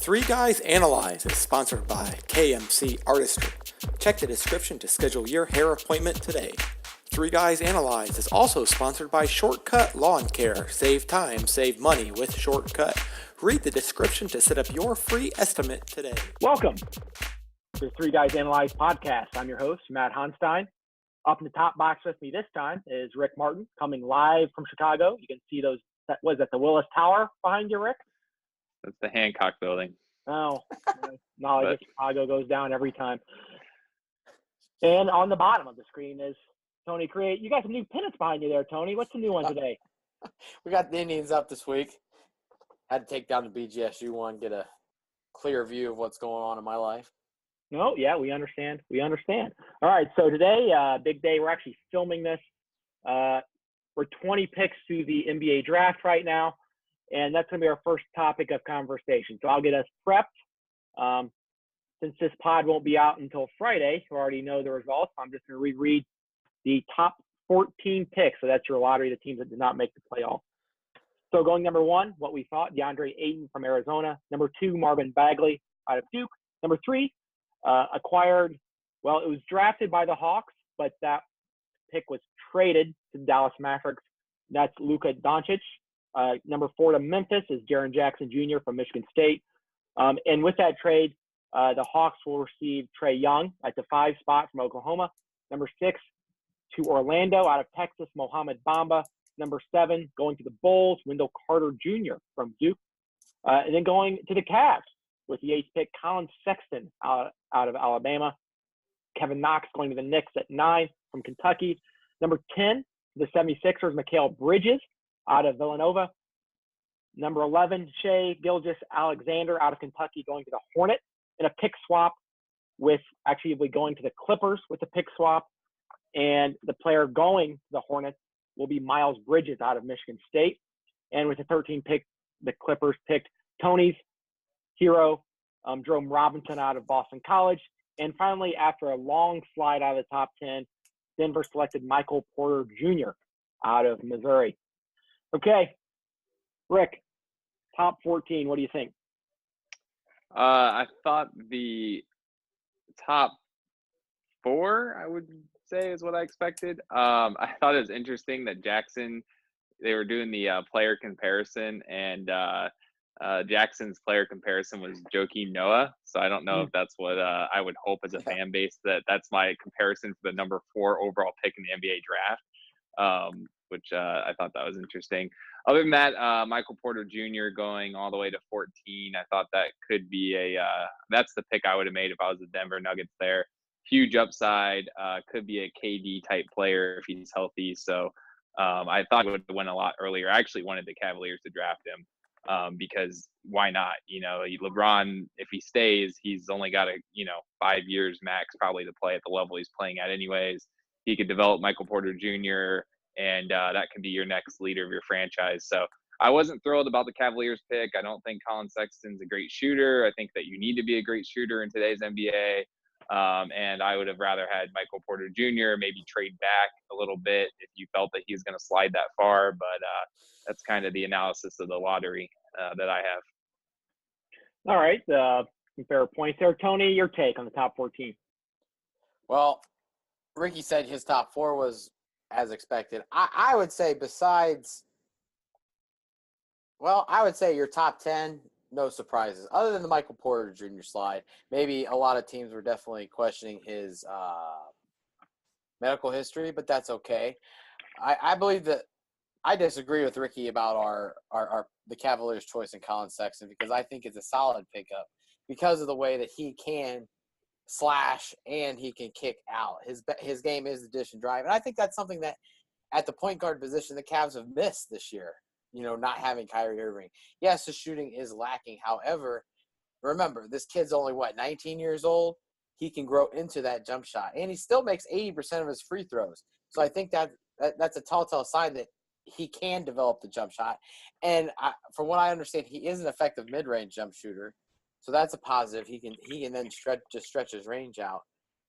Three Guys Analyze is sponsored by KMC Artistry. Check the description to schedule your hair appointment today. Three Guys Analyze is also sponsored by Shortcut Lawn Care. Save time, save money with Shortcut. Read the description to set up your free estimate today. Welcome to the Three Guys Analyze podcast. I'm your host, Matt Honstein. Up in the top box with me this time is Rick Martin, coming live from Chicago. You can see those, was that the Willis Tower behind you, Rick? That's the Hancock building. Oh, no, I guess Chicago goes down every time. And on the bottom of the screen is Tony Tirades. You got some new pennants behind you there, Tony. What's the new one today? We got the Indians up this week. Had to take down the BGSU one, get a clear view of what's going on in my life. No, yeah, we understand. All right, so today, big day. We're actually filming this. We're 20 picks through the NBA draft right now, and that's going to be our first topic of conversation. So I'll get us prepped. Since this pod won't be out until Friday, you already know the results. I'm just going to reread the top 14 picks. So that's your lottery, the teams that did not make the playoff. So going number one, what we thought, DeAndre Ayton from Arizona. Number two, Marvin Bagley out of Duke. Number three, acquired, well, it was drafted by the Hawks, but that pick was traded to the Dallas Mavericks. That's Luka Doncic. Number four to Memphis is Jaren Jackson Jr. from Michigan State. And with that trade, the Hawks will receive Trae Young at the 5 spot from Oklahoma. Number 6 to Orlando out of Texas, Mohamed Bamba. Number 7 going to the Bulls, Wendell Carter Jr. from Duke. And then going to the Cavs with the 8th pick, Colin Sexton out of Alabama. Kevin Knox going to the Knicks at 9 from Kentucky. Number 10, the 76ers, Mikal Bridges out of Villanova. Number 11, Shai Gilgeous-Alexander out of Kentucky going to the Hornets in a pick swap with actually going to the Clippers with the pick swap. And the player going to the Hornets will be Miles Bridges out of Michigan State. And with the 13th pick, the Clippers picked Tony's hero, Jerome Robinson out of Boston College. And finally, after a long slide out of the top 10, Denver selected Michael Porter Jr. out of Missouri. Okay, Rick, top 14, what do you think? I thought the top 4, I would say, is what I expected. I thought it was interesting that Jackson, they were doing the player comparison, and Jackson's player comparison was Joakim Noah. So I don't know if that's what I would hope as a fan base, that's my comparison for the number 4 overall pick in the NBA draft, which I thought that was interesting. Other than that, Michael Porter Jr. going all the way to 14, I thought that could be that's the pick I would have made if I was the Denver Nuggets there. Huge upside, could be a KD type player if he's healthy. So I thought it would have went a lot earlier. I actually wanted the Cavaliers to draft him because why not? You know, LeBron, if he stays, he's only got 5 years max probably to play at the level he's playing at anyways. He could develop Michael Porter Jr., and that could be your next leader of your franchise. So I wasn't thrilled about the Cavaliers pick. I don't think Colin Sexton's a great shooter. I think that you need to be a great shooter in today's NBA. And I would have rather had Michael Porter Jr., maybe trade back a little bit if you felt that he was going to slide that far. But that's kind of the analysis of the lottery that I have. All right. Some fair points there. Tony, your take on the top 14. Well, Ricky said his top 4 was as expected. I would say I would say your top 10, no surprises. Other than the Michael Porter Jr. slide, maybe a lot of teams were definitely questioning his medical history, but that's okay. I believe that I disagree with Ricky about the Cavaliers' choice in Colin Sexton because I think it's a solid pickup because of the way that he can slash and he can kick out. His game is the dish and drive, and I think that's something that at the point guard position the Cavs have missed this year. Not having Kyrie Irving. Yes, his shooting is lacking. However, remember, this kid's only, 19 years old? He can grow into that jump shot. And he still makes 80% of his free throws. So I think that's a telltale sign that he can develop the jump shot. And from what I understand, he is an effective mid-range jump shooter. So that's a positive. He can then stretch his range out.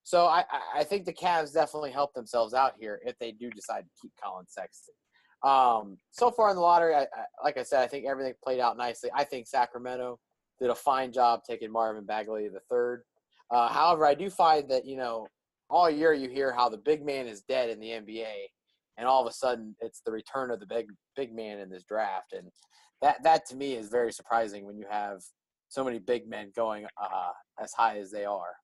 So I think the Cavs definitely help themselves out here if they do decide to keep Colin Sexton. So far in the lottery, like I said, I think everything played out nicely. I think Sacramento, did a fine job taking Marvin Bagley III. However, I do find that, all year you hear how the big man is dead in the NBA, and all of a sudden it's the return of the big man in this draft. And that to me is very surprising when you have so many big men going as high as they are.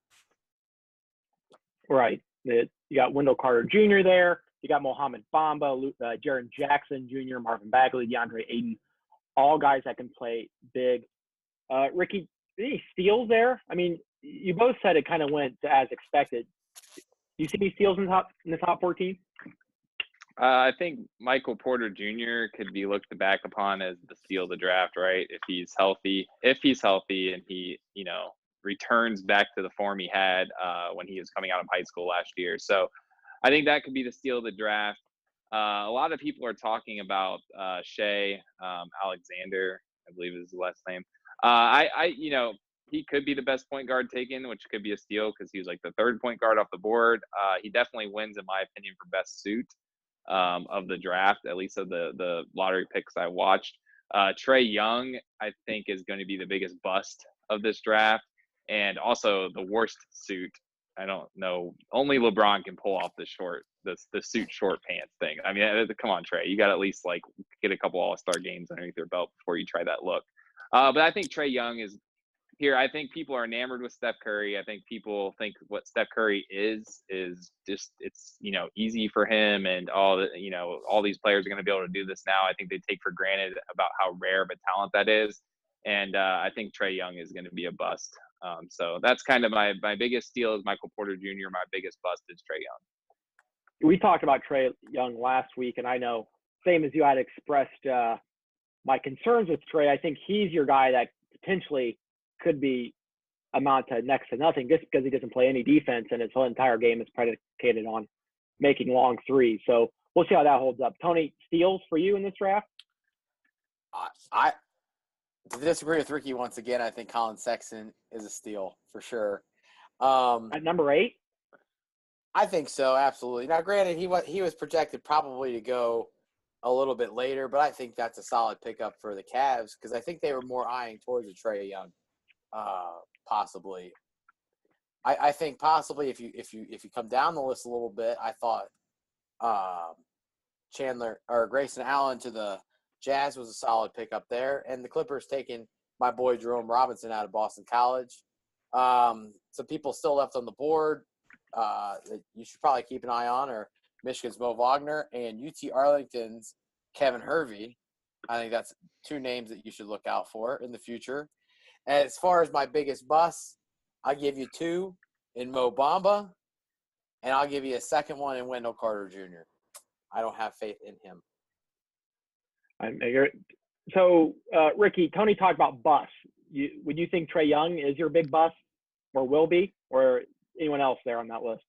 Right. You got Wendell Carter Jr. there. You got Mohamed Bamba, Jaren Jackson Jr., Marvin Bagley, DeAndre Ayton, all guys that can play big. Ricky, any steals there? I mean, you both said it kind of went as expected. Do you see any steals in the top 14? I think Michael Porter Jr. could be looked back upon as the steal of the draft, right? If he's healthy and he, returns back to the form he had when he was coming out of high school last year. So I think that could be the steal of the draft. A lot of people are talking about Shea Alexander, I believe is his last name. He could be the best point guard taken, which could be a steal because he was like the third point guard off the board. He definitely wins, in my opinion, for best suit of the draft, at least of the lottery picks I watched. Trae Young, I think, is going to be the biggest bust of this draft, and also the worst suit. I don't know. Only LeBron can pull off the suit short pants thing. I mean, come on, Trae. You got to at least get a couple All-Star games underneath your belt before you try that look. But I think Trae Young is here. I think people are enamored with Steph Curry. I think people think what Steph Curry is just, it's, easy for him, and all these players are going to be able to do this now. I think they take for granted about how rare of a talent that is. And I think Trae Young is going to be a bust. So that's kind of my biggest steal is Michael Porter Jr. My biggest bust is Trae Young. We talked about Trae Young last week, and I know, same as you, had expressed my concerns with Trae. I think he's your guy that potentially could be amount to next to nothing just because he doesn't play any defense and his whole entire game is predicated on making long threes. So we'll see how that holds up. Tony, steals for you in this draft? I to disagree with Ricky once again. I think Colin Sexton is a steal for sure. At number 8? I think so, absolutely. Now, granted, he was projected probably to go a little bit later, but I think that's a solid pickup for the Cavs because I think they were more eyeing towards a Trae Young, possibly. I think possibly if you come down the list a little bit, I thought Grayson Allen to the Jazz was a solid pickup there, and the Clippers taking my boy Jerome Robinson out of Boston College. Some people still left on the board that you should probably keep an eye on are Michigan's Mo Wagner and UT Arlington's Kevin Hervey. I think that's two names that you should look out for in the future. And as far as my biggest bust, I'll give you 2 in Mo Bamba, and I'll give you a second one in Wendell Carter Jr. I don't have faith in him. So, Ricky, Tony talked about bust. Would you think Trae Young is your big bust or will be, or anyone else there on that list?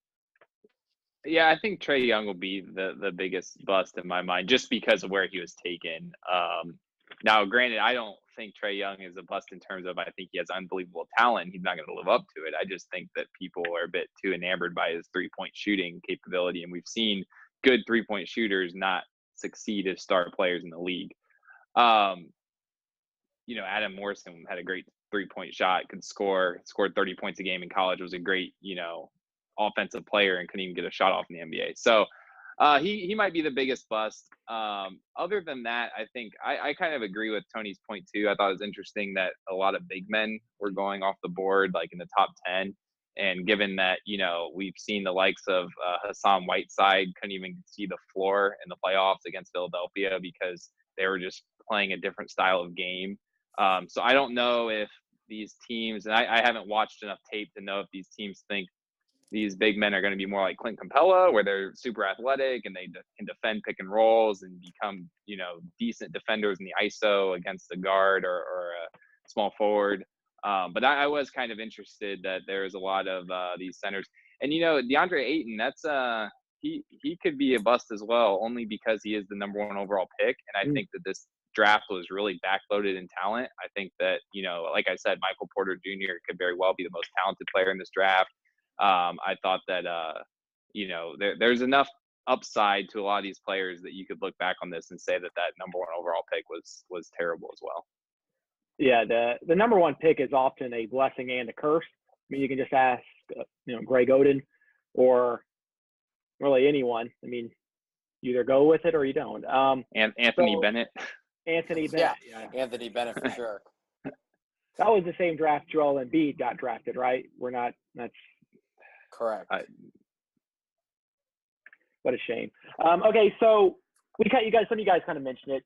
Yeah, I think Trae Young will be the biggest bust in my mind just because of where he was taken. Now, granted, I don't think Trae Young is a bust in terms of I think he has unbelievable talent. He's not going to live up to it. I just think that people are a bit too enamored by his three-point shooting capability, and we've seen good three-point shooters not succeed as star players in the league. Adam Morrison had a great three-point shot, scored 30 points a game in college, was a great, offensive player and couldn't even get a shot off in the NBA. So he might be the biggest bust. Other than that, I think I kind of agree with Tony's point too. I thought it was interesting that a lot of big men were going off the board, like in the top 10. And given that, we've seen the likes of Hassan Whiteside couldn't even see the floor in the playoffs against Philadelphia because they were just playing a different style of game. So I don't know if these teams, and I haven't watched enough tape to know if these teams think these big men are going to be more like Clint Capella, where they're super athletic and they can defend pick and rolls and become, decent defenders in the ISO against a guard or a small forward. But I was kind of interested that there's a lot of these centers. And, DeAndre Ayton, that's he could be a bust as well, only because he is the number 1 overall pick. And I think that this draft was really backloaded in talent. I think that, like I said, Michael Porter Jr. could very well be the most talented player in this draft. I thought that, there's enough upside to a lot of these players that you could look back on this and say that number 1 overall pick was terrible as well. Yeah, the number one pick is often a blessing and a curse. I mean, you can just ask, Greg Oden or really anyone. I mean, you either go with it or you don't. And Anthony Bennett. Anthony Bennett. Yeah, Anthony Bennett for sure. That was the same draft Joel Embiid got drafted, right? That's correct. What a shame. Okay, so some of you guys kind of mentioned it.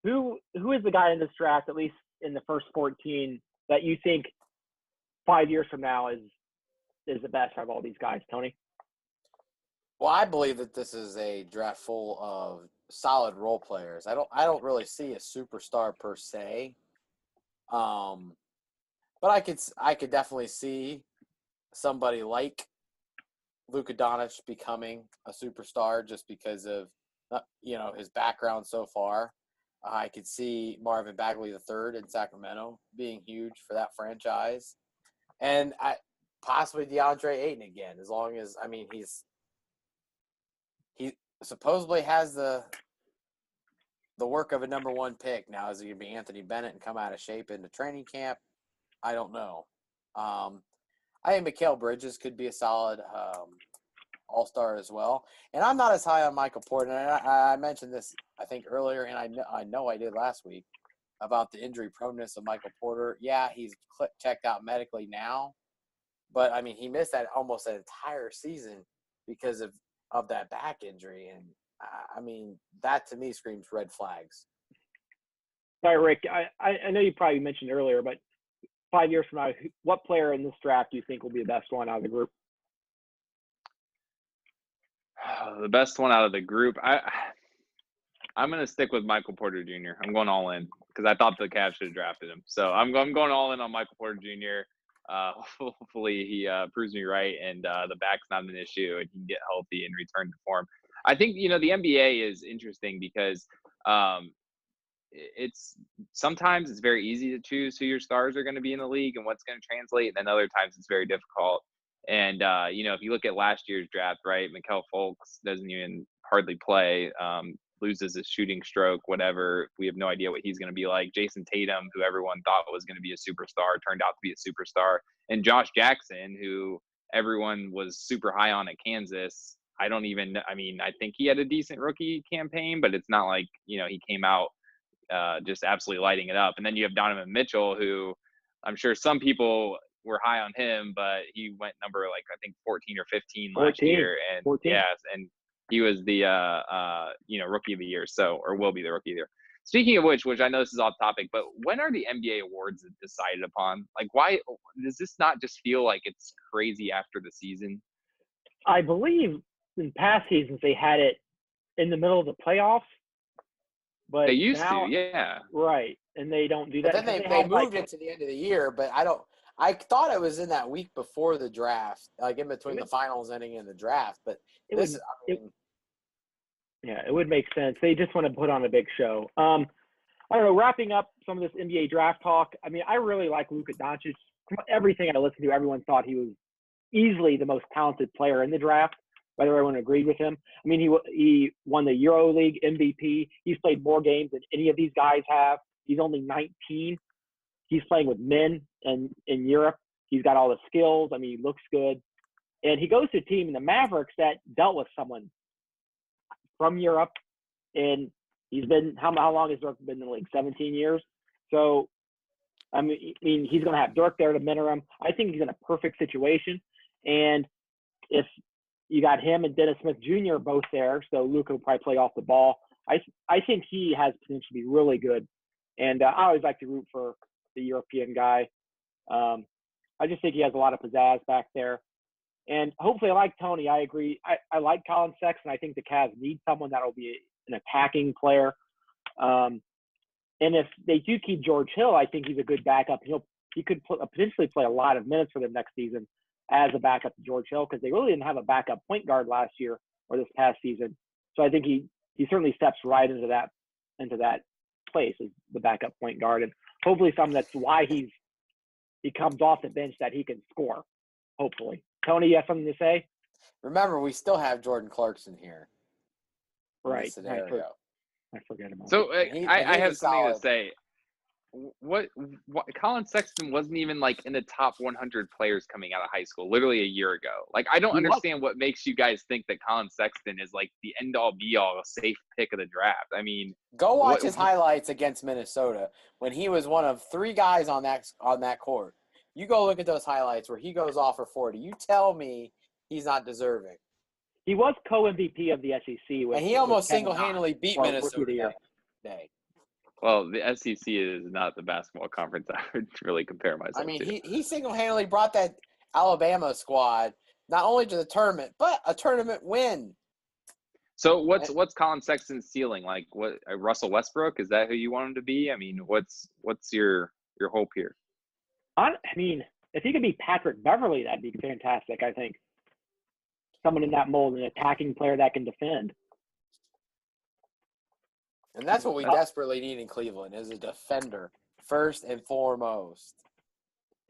Who is the guy in this draft, at least in the first 14, that you think 5 years from now is the best out of all these guys, Tony? Well, I believe that this is a draft full of solid role players. I don't really see a superstar per se. But I could definitely see somebody like Luka Doncic becoming a superstar just because of his background so far. I could see Marvin Bagley III in Sacramento being huge for that franchise, and possibly DeAndre Ayton again, as long as he supposedly has the work of a number one pick. Now, is he going to be Anthony Bennett and come out of shape into training camp? I don't know. I think Mikal Bridges could be a solid all-star as well. And I'm not as high on Michael Porter. And I mentioned this, I think, earlier, and I know I did last week, about the injury proneness of Michael Porter. Yeah, he's checked out medically now. But, I mean, he missed almost an entire season because of that back injury. And, I mean, that to me screams red flags. All right, Rick, I know you probably mentioned earlier, but 5 years from now, what player in this draft do you think will be the best one out of the group? The best one out of the group, I'm going to stick with Michael Porter Jr. I'm going all in because I thought the Cavs should have drafted him. So I'm going all in on Michael Porter Jr. Hopefully he proves me right and the back's not an issue and he can get healthy and return to form. I think, the NBA is interesting because sometimes it's very easy to choose who your stars are going to be in the league and what's going to translate. And then other times it's very difficult. And, if you look at last year's draft, right, Mikal Fultz doesn't even hardly play, loses his shooting stroke, whatever. We have no idea what he's going to be like. Jason Tatum, who everyone thought was going to be a superstar, turned out to be a superstar. And Josh Jackson, who everyone was super high on at Kansas. I think he had a decent rookie campaign, but it's not like, he came out just absolutely lighting it up. And then you have Donovan Mitchell, who I'm sure some people were high on him, but he went number 14 or 15 last year. And 14. Yes, and he was the rookie of the year, or will be the rookie of the year. Speaking of which I know this is off topic, but when are the NBA awards decided upon? Like, why does this not just feel like it's crazy after the season? I believe in past seasons they had it in the middle of the playoffs. But they used to, yeah. Right, and they don't do that. But then they moved it to the end of the year, but I thought it was in that week before the draft, like in between the finals ending and the draft. But it would make sense. They just want to put on a big show. I don't know, wrapping up some of this NBA draft talk, I mean, I really like Luka Doncic. From everything I listened to, everyone thought he was easily the most talented player in the draft, whether everyone agreed with him. I mean, he won the EuroLeague MVP. He's played more games than any of these guys have. He's only 19. He's playing with men in Europe. He's got all the skills. I mean, he looks good. And he goes to a team in the Mavericks that dealt with someone from Europe. And he's been – how long has Dirk been in the league? 17 years? So, I mean, he's going to have Dirk there to mentor him. I think he's in a perfect situation. And if you got him and Dennis Smith Jr. both there, so Luka will probably play off the ball. I think he has potential to be really good. And I always like to root for the European guy. I just think he has a lot of pizzazz back there. And hopefully, like Tony, I agree. I like Colin Sexton. I think the Cavs need someone that will be an attacking player. And if they do keep George Hill, I think he's a good backup. He could potentially play a lot of minutes for them next season as a backup to George Hill, because they really didn't have a backup point guard last year or this past season. So I think he certainly steps right into that place as the backup point guard, and hopefully that's why he comes off the bench, that he can score. Hopefully, Tony, you have something to say? Remember, we still have Jordan Clarkson here. Right. I I forget about So it. I have something to say. what Colin Sexton wasn't even like in the top 100 players coming out of high school literally a year ago. Like, I don't He was. understand what makes you guys think that Colin Sexton is like the end all be all safe pick of the draft. I mean, Go watch his highlights against Minnesota when he was one of 3 guys on that court. You go look at those highlights where he goes off for 40. You tell me he's not deserving. He was co-MVP of the SEC. And he almost single-handedly beat Minnesota that day. well, the SEC is not the basketball conference I would really compare myself to. I mean, he single-handedly brought that Alabama squad not only to the tournament, but a tournament win. So what's Colin Sexton's ceiling? Like, what Russell Westbrook, is that who you want him to be? I mean, what's your hope here? I mean, if he could be Patrick Beverly, that'd be fantastic, I think. Someone in that mold, an attacking player that can defend. And that's what we desperately need in Cleveland, is a defender, first and foremost.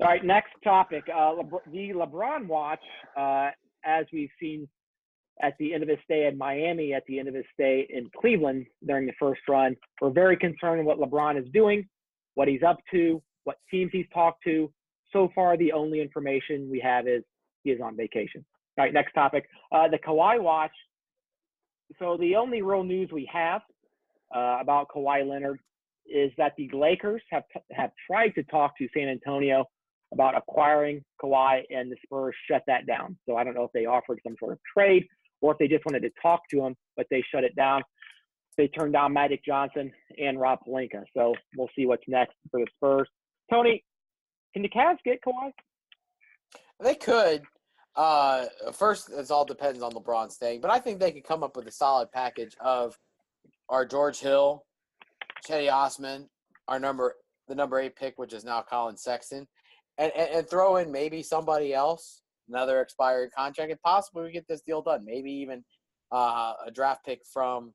All right, next topic. The LeBron watch, as we've seen at the end of his stay in Miami, at the end of his stay in Cleveland during the first run, we're very concerned with what LeBron is doing, what he's up to, what teams he's talked to. So far, the only information we have is he is on vacation. All right, next topic. The Kawhi watch. So the only real news we have about Kawhi Leonard is that the Lakers have tried to talk to San Antonio about acquiring Kawhi, and the Spurs shut that down. So I don't know if they offered some sort of trade or if they just wanted to talk to him, but they shut it down. They turned down Magic Johnson and Rob Pelinka. So we'll see what's next for the Spurs. Tony, can the Cavs get Kawhi? They could. First, it all depends on LeBron staying, but I think they could come up with a solid package of our George Hill, Cedi Osman, the number 8 pick, which is now Colin Sexton, and throw in maybe somebody else, another expired contract, and possibly we get this deal done. Maybe even a draft pick from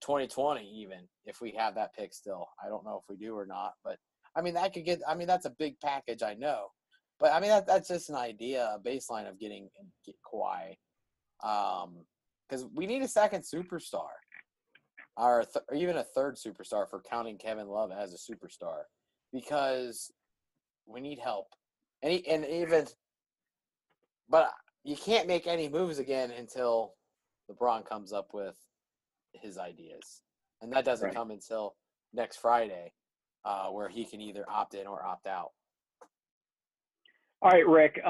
2020, even if we have that pick still. I don't know if we do or not, but I mean that's a big package, I know. But I mean that's just an idea, a baseline of get Kawhi, because we need a second superstar, or even a third superstar for counting Kevin Love as a superstar, because we need help. But you can't make any moves again until LeBron comes up with his ideas, and that doesn't come until next Friday, where he can either opt in or opt out. All right, Rick.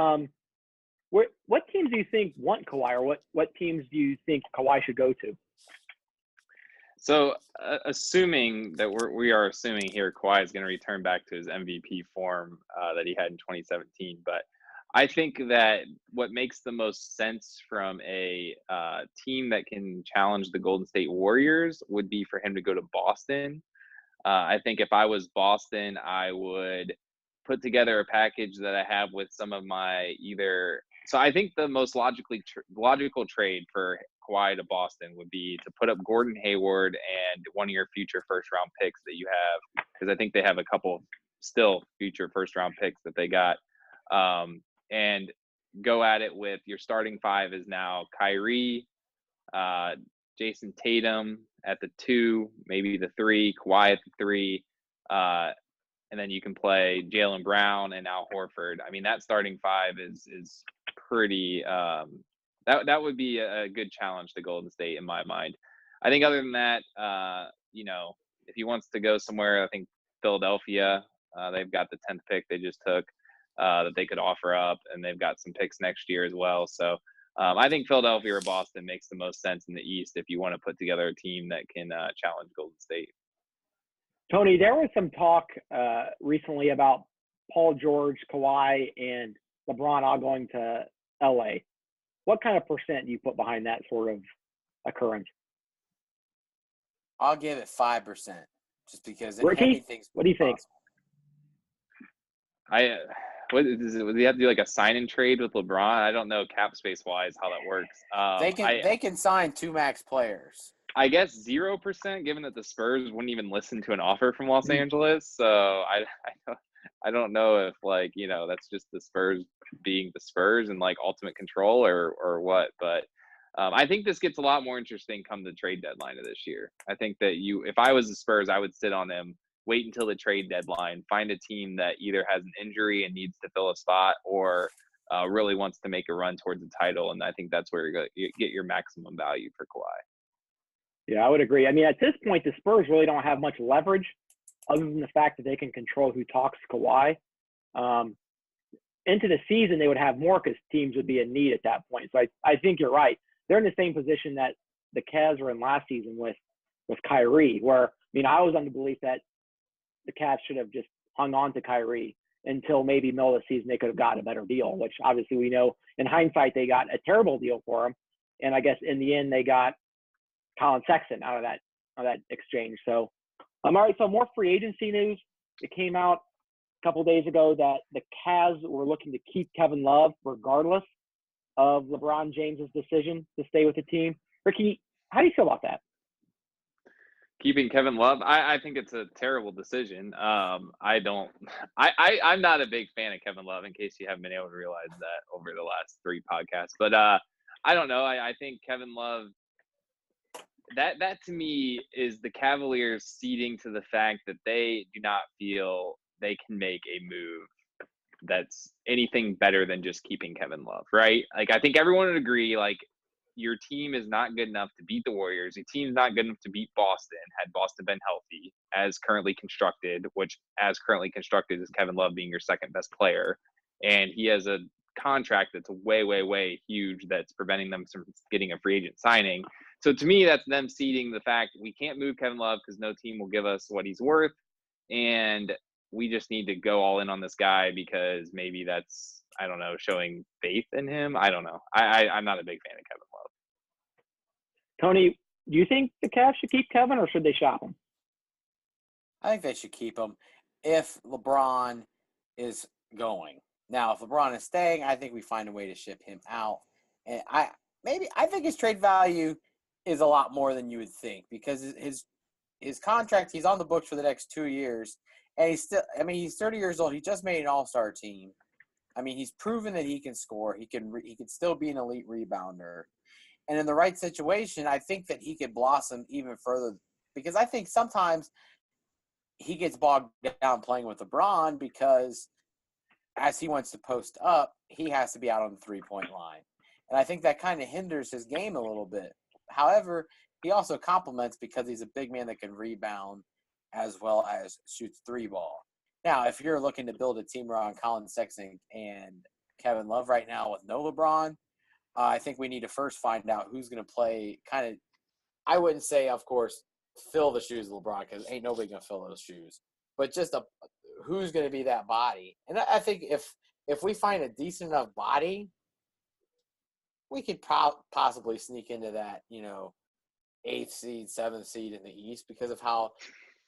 What teams do you think want Kawhi, or what teams do you think Kawhi should go to? So, assuming that we are assuming here Kawhi is going to return back to his MVP form that he had in 2017, but I think that what makes the most sense from a team that can challenge the Golden State Warriors would be for him to go to Boston. I think if I was Boston, I would put together a package that I have with some of my So I think the most logical trade for Kawhi to Boston would be to put up Gordon Hayward and one of your future first-round picks that you have, because I think they have a couple still future first-round picks that they got, and go at it with your starting 5 is now Kyrie, Jason Tatum at the 2, maybe the 3, Kawhi at the 3, and then you can play Jaylen Brown and Al Horford. I mean, that starting 5 is pretty that would be a good challenge to Golden State in my mind. I think other than that, if he wants to go somewhere, I think Philadelphia, they've got the 10th pick they just took that they could offer up, and they've got some picks next year as well. So I think Philadelphia or Boston makes the most sense in the East if you want to put together a team that can challenge Golden State. Tony, there was some talk recently about Paul George, Kawhi, and LeBron all going to LA. What kind of percent do you put behind that sort of occurrence? I'll give it 5%, just because Ricky, what do you think? Would you have to do like a sign and trade with LeBron? I don't know cap space wise how that works. They can sign 2 max players. I guess 0%, given that the Spurs wouldn't even listen to an offer from Los Angeles. So I don't know if that's just the Spurs being the Spurs and ultimate control or what. But I think this gets a lot more interesting come the trade deadline of this year. I think that if I was the Spurs, I would sit on him wait until the trade deadline, find a team that either has an injury and needs to fill a spot or really wants to make a run towards the title. And I think that's where you get your maximum value for Kawhi. Yeah, I would agree. I mean, at this point, the Spurs really don't have much leverage other than the fact that they can control who talks to Kawhi. Into the season, they would have more because teams would be in need at that point. So I think you're right. They're in the same position that the Cavs were in last season with Kyrie, where, I mean, I was under the belief that the Cavs should have just hung on to Kyrie until maybe middle of the season they could have gotten a better deal, which obviously we know in hindsight they got a terrible deal for him. And I guess in the end they got Colin Sexton out of that exchange. So, all right, so more free agency news. It came out a couple days ago that the Cavs were looking to keep Kevin Love regardless of LeBron James's decision to stay with the team. Ricky, how do you feel about that? Keeping Kevin Love, I think it's a terrible decision. I'm not a big fan of Kevin Love, in case you haven't been able to realize that over the last 3 podcasts. But I don't know. I think Kevin Love, that to me is the Cavaliers ceding to the fact that they do not feel they can make a move that's anything better than just keeping Kevin Love, right? Like, I think everyone would agree, like, your team is not good enough to beat the Warriors. Your team's not good enough to beat Boston, had Boston been healthy, as currently constructed, which as currently constructed is Kevin Love being your second best player. And he has a contract that's way, way, way huge that's preventing them from getting a free agent signing. So to me, that's them ceding the fact we can't move Kevin Love because no team will give us what he's worth. And we just need to go all in on this guy because maybe that's, I don't know, showing faith in him. I don't know. I'm not a big fan of Kevin Love. Tony, do you think the Cavs should keep Kevin or should they shop him? I think they should keep him if LeBron is going. Now, if LeBron is staying, I think we find a way to ship him out. And I think his trade value is a lot more than you would think because his contract, he's on the books for the next 2 years. And he's 30 years old. He just made an all-star team. I mean, he's proven that he can score. He can still be an elite rebounder. And in the right situation, I think that he could blossom even further because I think sometimes he gets bogged down playing with LeBron because as he wants to post up, he has to be out on the three-point line. And I think that kind of hinders his game a little bit. However, he also complements because he's a big man that can rebound as well as shoots 3-ball. Now, if you're looking to build a team around Colin Sexton and Kevin Love right now with no LeBron, I think we need to first find out who's going to play kind of – I wouldn't say, of course, fill the shoes of LeBron because ain't nobody going to fill those shoes. But just who's going to be that body. And I think if we find a decent enough body, we could possibly sneak into that, 8th seed, 7th seed in the East because of how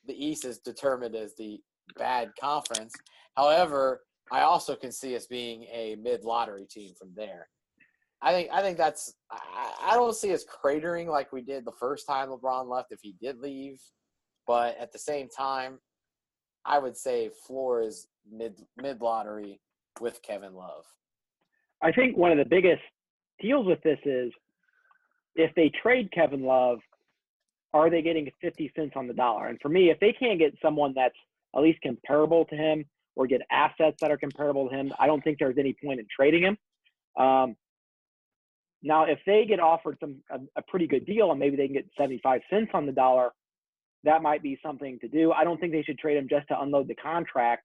the East is determined as the bad conference. However, I also can see us being a mid-lottery team from there. I think that's – I don't see us cratering like we did the first time LeBron left if he did leave. But at the same time, I would say floor is mid-lottery with Kevin Love. I think one of the biggest deals with this is if they trade Kevin Love, are they getting 50 cents on the dollar? And for me, if they can't get someone that's at least comparable to him or get assets that are comparable to him, I don't think there's any point in trading him. Now, if they get offered a pretty good deal and maybe they can get 75 cents on the dollar, that might be something to do. I don't think they should trade him just to unload the contract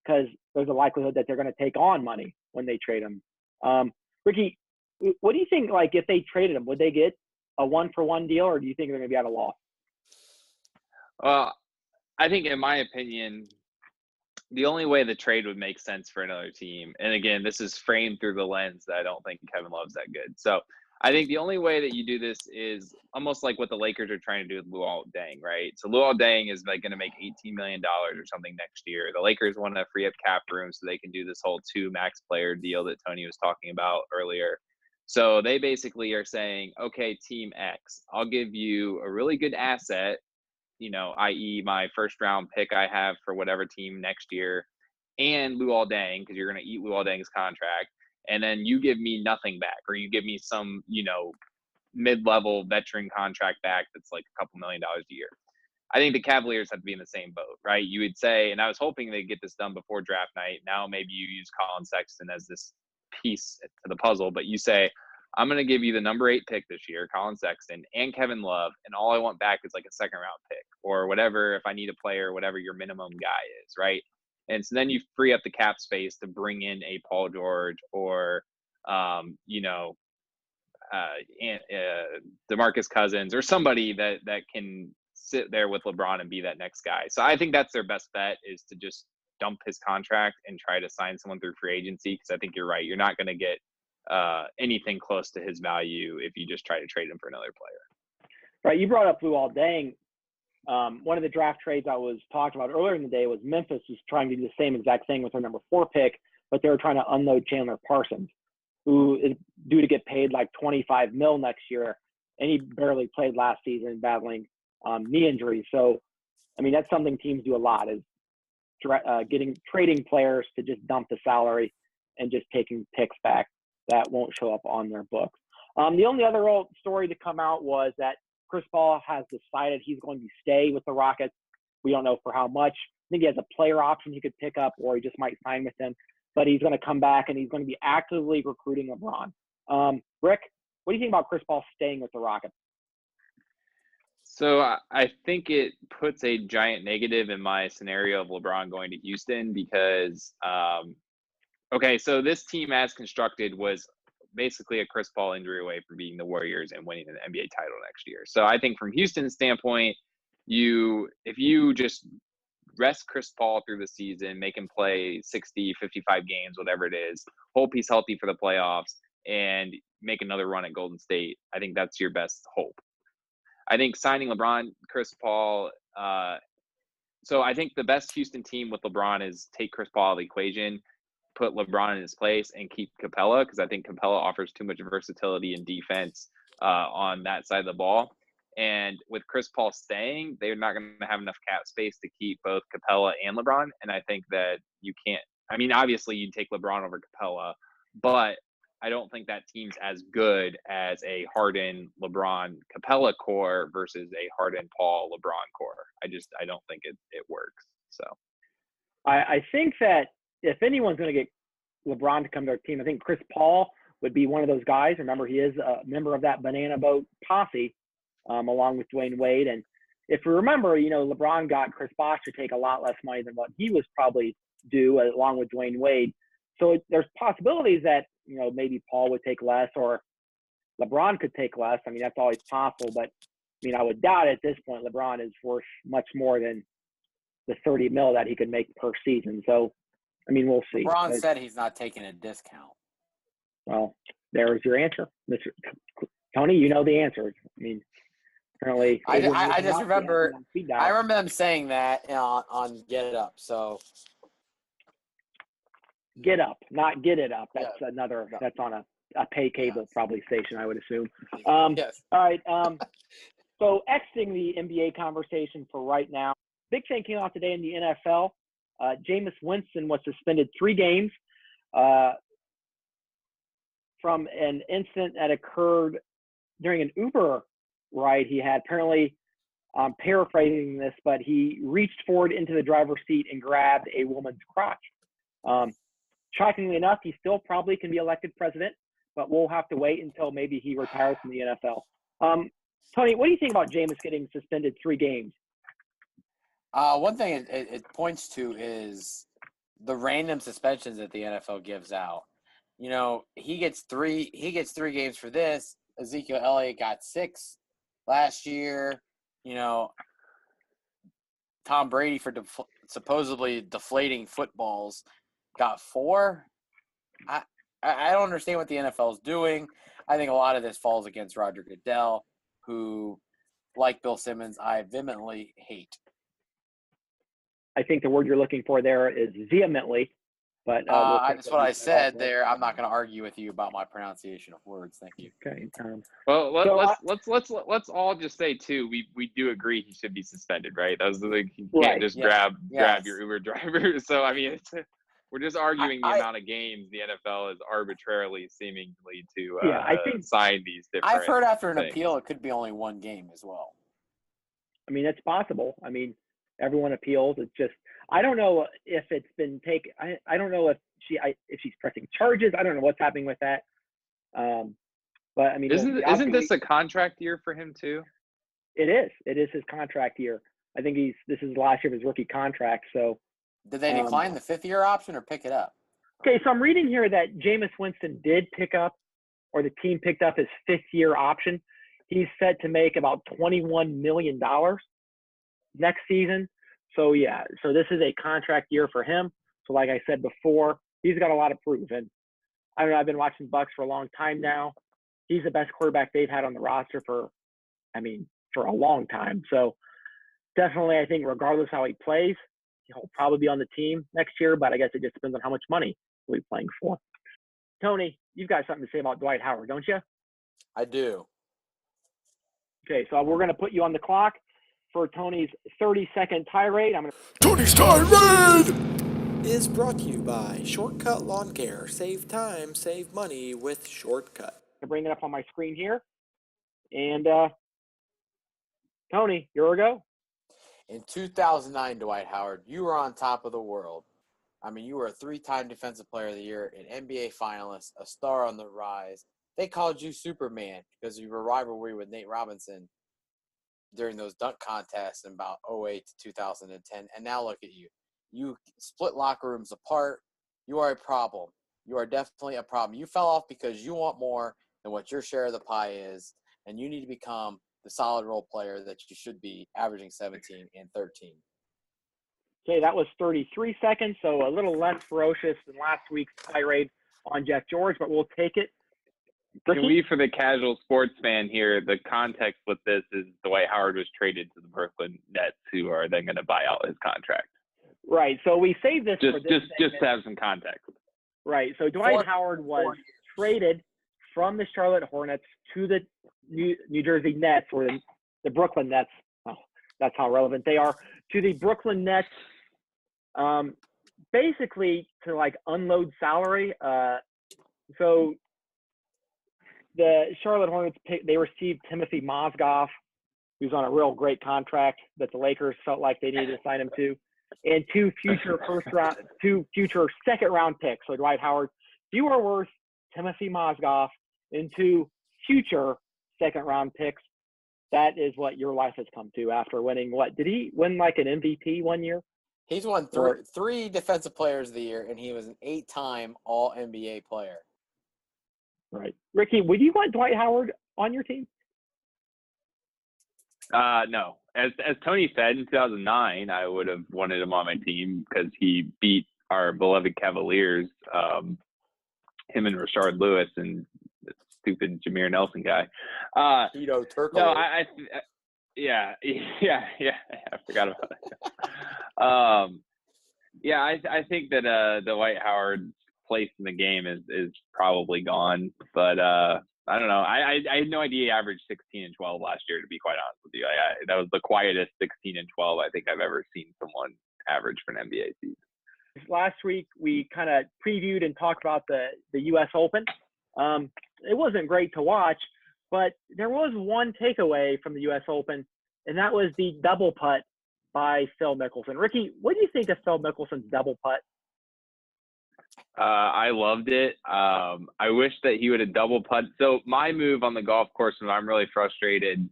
because there's a likelihood that they're going to take on money when they trade him. Ricky, what do you think, like, if they traded him, would they get a one-for-one deal, or do you think they're going to be at a loss? I think, in my opinion, the only way the trade would make sense for another team, and again, this is framed through the lens that I don't think Kevin Love's that good. So I think the only way that you do this is almost like what the Lakers are trying to do with Luol Deng, right? So Luol Deng is like going to make $18 million or something next year. The Lakers want to free up cap room so they can do this whole 2 max player deal that Tony was talking about earlier. So they basically are saying, okay, team X, I'll give you a really good asset, i.e. my first round pick I have for whatever team next year, and Luol Deng, because you're going to eat Luol Deng's contract. And then you give me nothing back, or you give me some, mid-level veteran contract back that's like a couple $1 million a year. I think the Cavaliers have to be in the same boat, right? You would say, and I was hoping they'd get this done before draft night. Now maybe you use Colin Sexton as this piece to the puzzle, but you say, I'm going to give you the number 8 pick this year, Colin Sexton, and Kevin Love, and all I want back is like a second-round pick or whatever, if I need a player, whatever your minimum guy is, right? And so then you free up the cap space to bring in a Paul George or, DeMarcus Cousins or somebody that can sit there with LeBron and be that next guy. So I think that's their best bet, is to just dump his contract and try to sign someone through free agency, because I think you're right. You're not going to get anything close to his value if you just try to trade him for another player. Right. You brought up Luol Deng. One of the draft trades I was talking about earlier in the day was Memphis was trying to do the same exact thing with their number 4 pick, but they were trying to unload Chandler Parsons, who is due to get paid like $25 million next year, and he barely played last season, battling knee injuries. So, I mean, that's something teams do a lot, is trading players to just dump the salary and just taking picks back that won't show up on their books. The only other story to come out was that Chris Paul has decided he's going to stay with the Rockets. We don't know for how much. I think he has a player option he could pick up, or he just might sign with them. But he's going to come back, and he's going to be actively recruiting LeBron. Rick, what do you think about Chris Paul staying with the Rockets? So I think it puts a giant negative in my scenario of LeBron going to Houston, because, so this team as constructed was basically a Chris Paul injury away from beating the Warriors and winning an NBA title next year. So I think from Houston's standpoint, if you just rest Chris Paul through the season, make him play 60, 55 games, whatever it is, hope he's healthy for the playoffs, and make another run at Golden State, I think that's your best hope. I think signing LeBron, Chris Paul, so I think the best Houston team with LeBron is take Chris Paul out of the equation, put LeBron in his place, and keep Capella, because I think Capella offers too much versatility and defense on that side of the ball. And with Chris Paul staying, they're not going to have enough cap space to keep both Capella and LeBron. And I think that you can't – I mean, obviously you'd take LeBron over Capella, but I don't think that team's as good as a Harden, LeBron, Capella core versus a Harden, Paul, LeBron core. I don't think it works. So I think that if anyone's going to get LeBron to come to our team, I think Chris Paul would be one of those guys. Remember, he is a member of that banana boat posse, along with Dwayne Wade. And if you remember, LeBron got Chris Bosh to take a lot less money than what he was probably due, along with Dwayne Wade. So there's possibilities that, maybe Paul would take less, or LeBron could take less. I mean, that's always possible. But, I would doubt at this point LeBron is worth much more than the $30 million that he could make per season. So, we'll see. LeBron said he's not taking a discount. Well, there's your answer. Mr. Tony, you know the answer. Apparently. I just remember – I remember them saying that on Get It Up. So – Get Up, not Get It Up. That's another. No. That's on a pay cable probably station, I would assume. Yes. All right. So exiting the NBA conversation for right now. Big thing came out today in the NFL. Jameis Winston was suspended 3 games from an incident that occurred during an Uber ride he had. Apparently, I'm paraphrasing this, but he reached forward into the driver's seat and grabbed a woman's crotch. Shockingly enough, he still probably can be elected president, but we'll have to wait until maybe he retires from the NFL. Tony, what do you think about Jameis getting suspended 3 games? One thing it points to is the random suspensions that the NFL gives out. He gets 3 games for this. Ezekiel Elliott got 6 last year. Tom Brady for supposedly deflating footballs got 4. I don't understand what the NFL is doing. I think a lot of this falls against Roger Goodell, who, like Bill Simmons, I vehemently hate. I think the word you're looking for there is vehemently, but that's what I said there. I'm not going to argue with you about my pronunciation of words. Thank you. Okay. Well, let's all just say too. We do agree he should be suspended, right? That was you can't just grab your Uber driver. So we're just arguing the amount of games the NFL is arbitrarily seemingly to I think sign these different. I've heard after an things. appeal it could be only 1 game as well. I mean, it's possible. I mean, everyone appeals. It's just I don't know if it's been taken. I don't know if she's pressing charges. I don't know what's happening with that. But I mean, Isn't this a contract year for him too? It is. It is his contract year. I think this is the last year of his rookie contract. So did they decline the 5th-year option or pick it up? Okay, so I'm reading here that Jameis Winston did pick up, or the team picked up his 5th-year option. He's set to make about $21 million next season. So yeah, so this is a contract year for him. So like I said before, he's got a lot of proof. And I don't know, I've been watching Bucks for a long time now. He's the best quarterback they've had on the roster for a long time. So definitely, I think regardless how he plays, he'll probably be on the team next year, but I guess it just depends on how much money he'll be playing for. Tony, you've got something to say about Dwight Howard, don't you? I do. Okay, so we're going to put you on the clock for Tony's 30-second tirade. Tony's tirade is brought to you by Shortcut Lawn Care. Save time, save money with Shortcut. To bring it up on my screen here. And Tony, here we go. In 2009, Dwight Howard, you were on top of the world. I mean, you were a 3-time Defensive Player of the Year, an NBA finalist, a star on the rise. They called you Superman because of your rivalry with Nate Robinson during those dunk contests in about 2008 to 2010. And now look at you. You split locker rooms apart. You are a problem. You are definitely a problem. You fell off because you want more than what your share of the pie is, and you need to become the solid role player that you should be, averaging 17 and 13. Okay, that was 33 seconds, so a little less ferocious than last week's tirade on Jeff George, but we'll take it. Can we, for the casual sports fan here, the context with this is Dwight Howard was traded to the Brooklyn Nets, who are then going to buy out his contract. Right, so we saved this for this just to have some context. Right, so Dwight Howard was traded from the Charlotte Hornets to the New Jersey Nets, or the Brooklyn Nets. Oh, that's how relevant they are. To the Brooklyn Nets, basically to like unload salary. So the Charlotte Hornets, they received Timothy Mozgov, who's on a real great contract that the Lakers felt like they needed to sign him to, and two future second round picks. So Dwight Howard, you are worth Timothy Mozgov and 2 future second round picks. That is what your life has come to after winning what? Did he win like an MVP one year? He's won three Defensive Players of the Year, and he was an 8-time All-NBA player. Right. Ricky, would you want Dwight Howard on your team? No. As Tony said in 2009, I would have wanted him on my team because he beat our beloved Cavaliers, him and Rashard Lewis and the stupid Jameer Nelson guy. Tito Turco. No, yeah, I forgot about that. I think that Dwight Howard's place in the game is probably gone, but I don't know. I had no idea he averaged 16 and 12 last year, to be quite honest with you. That was the quietest 16 and 12 I think I've ever seen someone average for an NBA season. Last week, we kind of previewed and talked about the U.S. Open. It wasn't great to watch, but there was one takeaway from the U.S. Open, and that was the double putt by Phil Mickelson. Ricky, what do you think of Phil Mickelson's double putt? I loved it. I wish that he would have double putt. So my move on the golf course when I'm really frustrated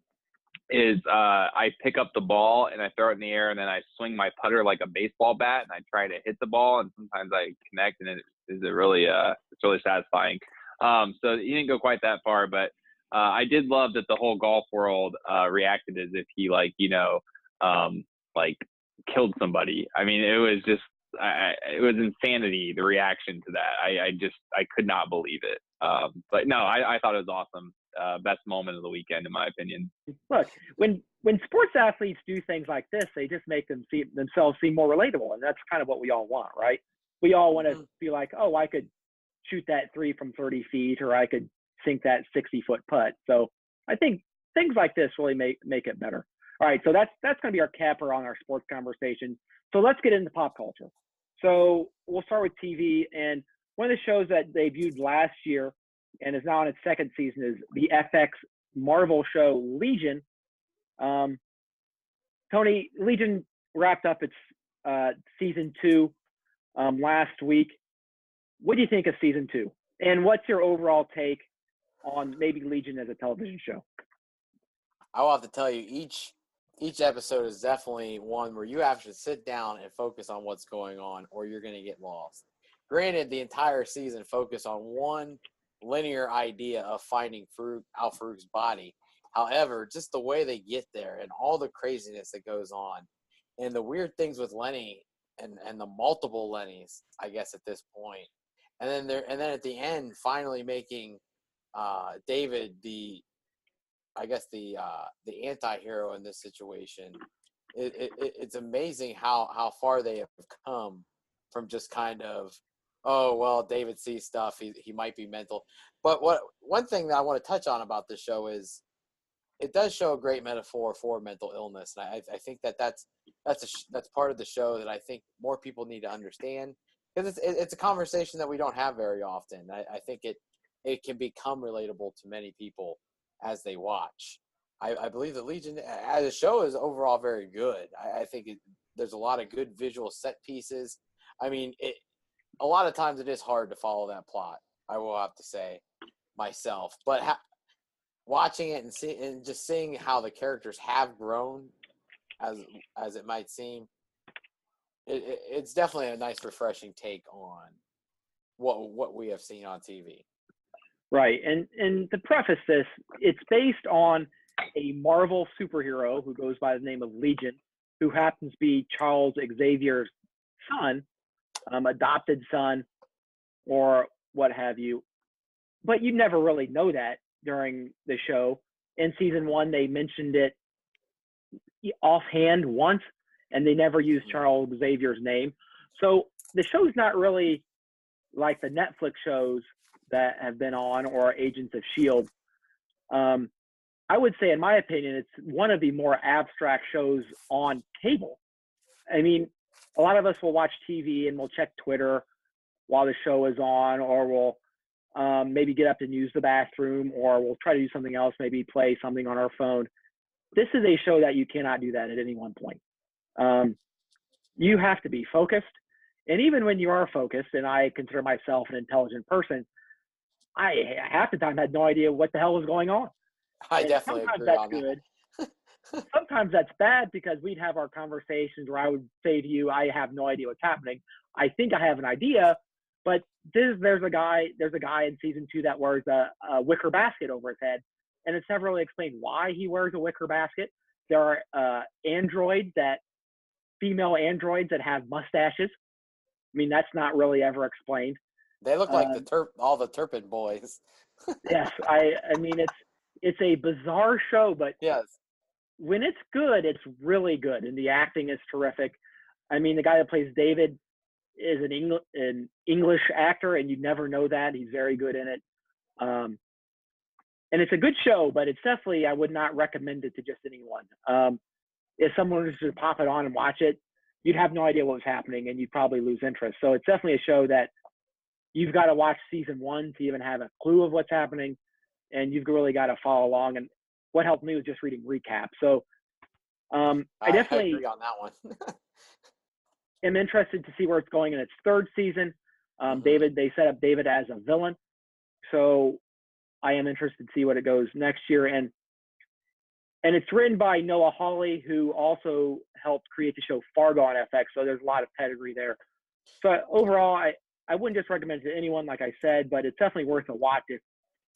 is I pick up the ball and I throw it in the air, and then I swing my putter like a baseball bat and I try to hit the ball, and sometimes I connect, and it's really satisfying. So he didn't go quite that far, but I did love that the whole golf world reacted as if he killed somebody. I mean, it was just it was insanity, the reaction to that. I could not believe it. But no, I thought it was awesome. Best moment of the weekend, in my opinion. Look, when sports athletes do things like this, they just make themselves seem more relatable, and that's kind of what we all want, right? We all want to be like, oh, I could shoot that 3 from 30 feet, or I could sink that 60-foot putt. So I think things like this really make it better. All right, so that's going to be our capper on our sports conversation. So let's get into pop culture. So we'll start with TV, and one of the shows that debuted last year and is now in its second season is the FX Marvel show Legion. Tony, Legion wrapped up its season 2 last week. What do you think of season 2? And what's your overall take on maybe Legion as a television show? I will have to tell you, each episode is definitely one where you have to sit down and focus on what's going on, or you're going to get lost. Granted, the entire season focused on one linear idea of finding Al Farouk's body. However, just the way they get there and all the craziness that goes on, and the weird things with Lenny and the multiple Lennys, I guess at this point, and then at the end, finally making David the anti-hero in this situation. It's amazing how far they have come from just kind of, oh well, David sees stuff, he might be mental. But one thing that I want to touch on about this show is it does show a great metaphor for mental illness, and I think that's part of the show that I think more people need to understand, because it's a conversation that we don't have very often. I think it can become relatable to many people as they watch. I believe the Legion as a show is overall very good. I think there's a lot of good visual set pieces. I mean, a lot of times it is hard to follow that plot, I will have to say myself. But watching it and just seeing how the characters have grown, as it might seem, it's definitely a nice, refreshing take on what we have seen on TV. Right, and to preface this, it's based on a Marvel superhero who goes by the name of Legion, who happens to be Charles Xavier's son, adopted son, or what have you. But you never really know that during the show. In season 1, they mentioned it offhand once, and they never used Charles Xavier's name. So the show's not really like the Netflix shows that have been on, or Agents of S.H.I.E.L.D. I would say, in my opinion, it's one of the more abstract shows on cable. I mean, a lot of us will watch TV and we'll check Twitter while the show is on, or we'll maybe get up and use the bathroom, or we'll try to do something else, maybe play something on our phone. This is a show that you cannot do that at any one point. You have to be focused. And even when you are focused, and I consider myself an intelligent person, I half the time had no idea what the hell was going on. I definitely agree on that. Sometimes that's bad, because we'd have our conversations where I would say to you, I have no idea what's happening. I think I have an idea, but there's a guy in season 2 that wears a wicker basket over his head, and it's never really explained why he wears a wicker basket. There are female androids that have mustaches. I mean, that's not really ever explained. They look like all the Turpin boys. Yes, I mean, it's a bizarre show, but yes, when it's good, it's really good, and the acting is terrific. I mean, the guy that plays David is an English actor, and you never know that. He's very good in it. And it's a good show, but it's definitely, I would not recommend it to just anyone. If someone was to pop it on and watch it, you'd have no idea what was happening, and you'd probably lose interest. So it's definitely a show that you've got to watch season 1 to even have a clue of what's happening, and you've really got to follow along. And what helped me was just reading recaps. So I definitely agree on that one. am interested to see where it's going in its 3rd season. They set up David as a villain, so I am interested to see what it goes next year. And it's written by Noah Hawley, who also helped create the show Fargo on FX. So there's a lot of pedigree there. But overall, I wouldn't just recommend it to anyone, like I said, but it's definitely worth a watch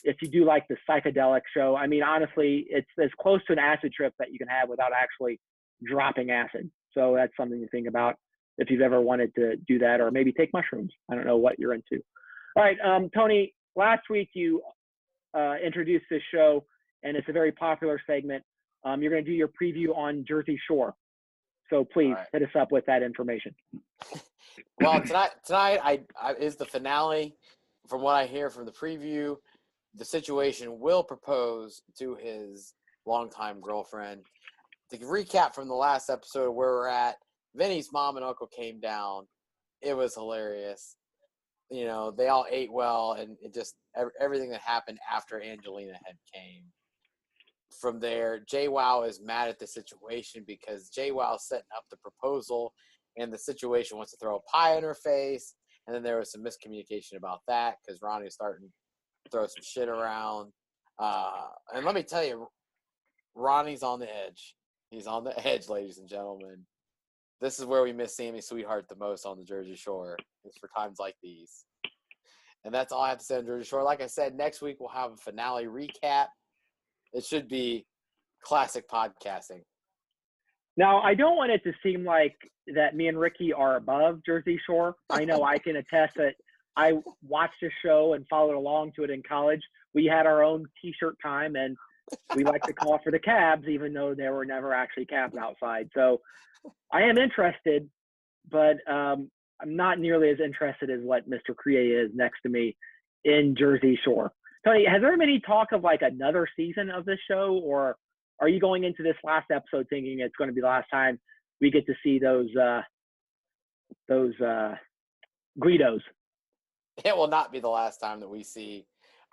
if you do like the psychedelic show. I mean, honestly, it's as close to an acid trip that you can have without actually dropping acid. So that's something to think about if you've ever wanted to do that, or maybe take mushrooms. I don't know what you're into. All right, Tony, last week you introduced this show, and it's a very popular segment. You're going to do your preview on Jersey Shore. So please hit us up with that information. Well, tonight is the finale. From what I hear from the preview, the situation will propose to his longtime girlfriend. To recap from the last episode where we're at, Vinny's mom and uncle came down. It was hilarious. You know, they all ate well, and it just everything that happened after Angelina had came. from there, JWoww is mad at the situation because JWoww's setting up the proposal, and the situation wants to throw a pie in her face. And then there was some miscommunication about that because Ronnie's starting to throw some shit around. And let me tell you, Ronnie's on the edge. He's on the edge, ladies and gentlemen. This is where we miss Sammy Sweetheart the most on the Jersey Shore. It's for times like these. And that's all I have to say on Jersey Shore. Like I said, next week we'll have a finale recap. It should be classic podcasting. Now, I don't want it to seem like that me and Ricky are above Jersey Shore. I know I can attest that I watched the show and followed along to it in college. We had our own T-shirt time, and we like to call for the cabs, even though there were never actually cabs outside. So I am interested, but I'm not nearly as interested as what Mr. Cree is next to me in Jersey Shore. Tony, has there been any talk of like another season of this show, or are you going into this last episode thinking it's going to be the last time we get to see those Guidos? It will not be the last time that we see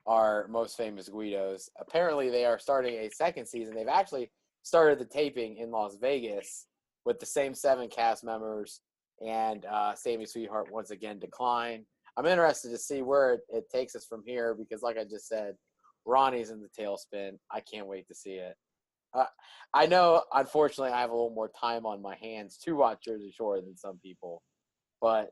our most famous Guidos. Apparently, they are starting a second season. They've actually started the taping in Las Vegas with the same 7 cast members, and Sammy Sweetheart once again declined. I'm interested to see where it takes us from here because, like I just said, Ronnie's in the tailspin. I can't wait to see it. I know, unfortunately, I have a little more time on my hands to watch Jersey Shore than some people, but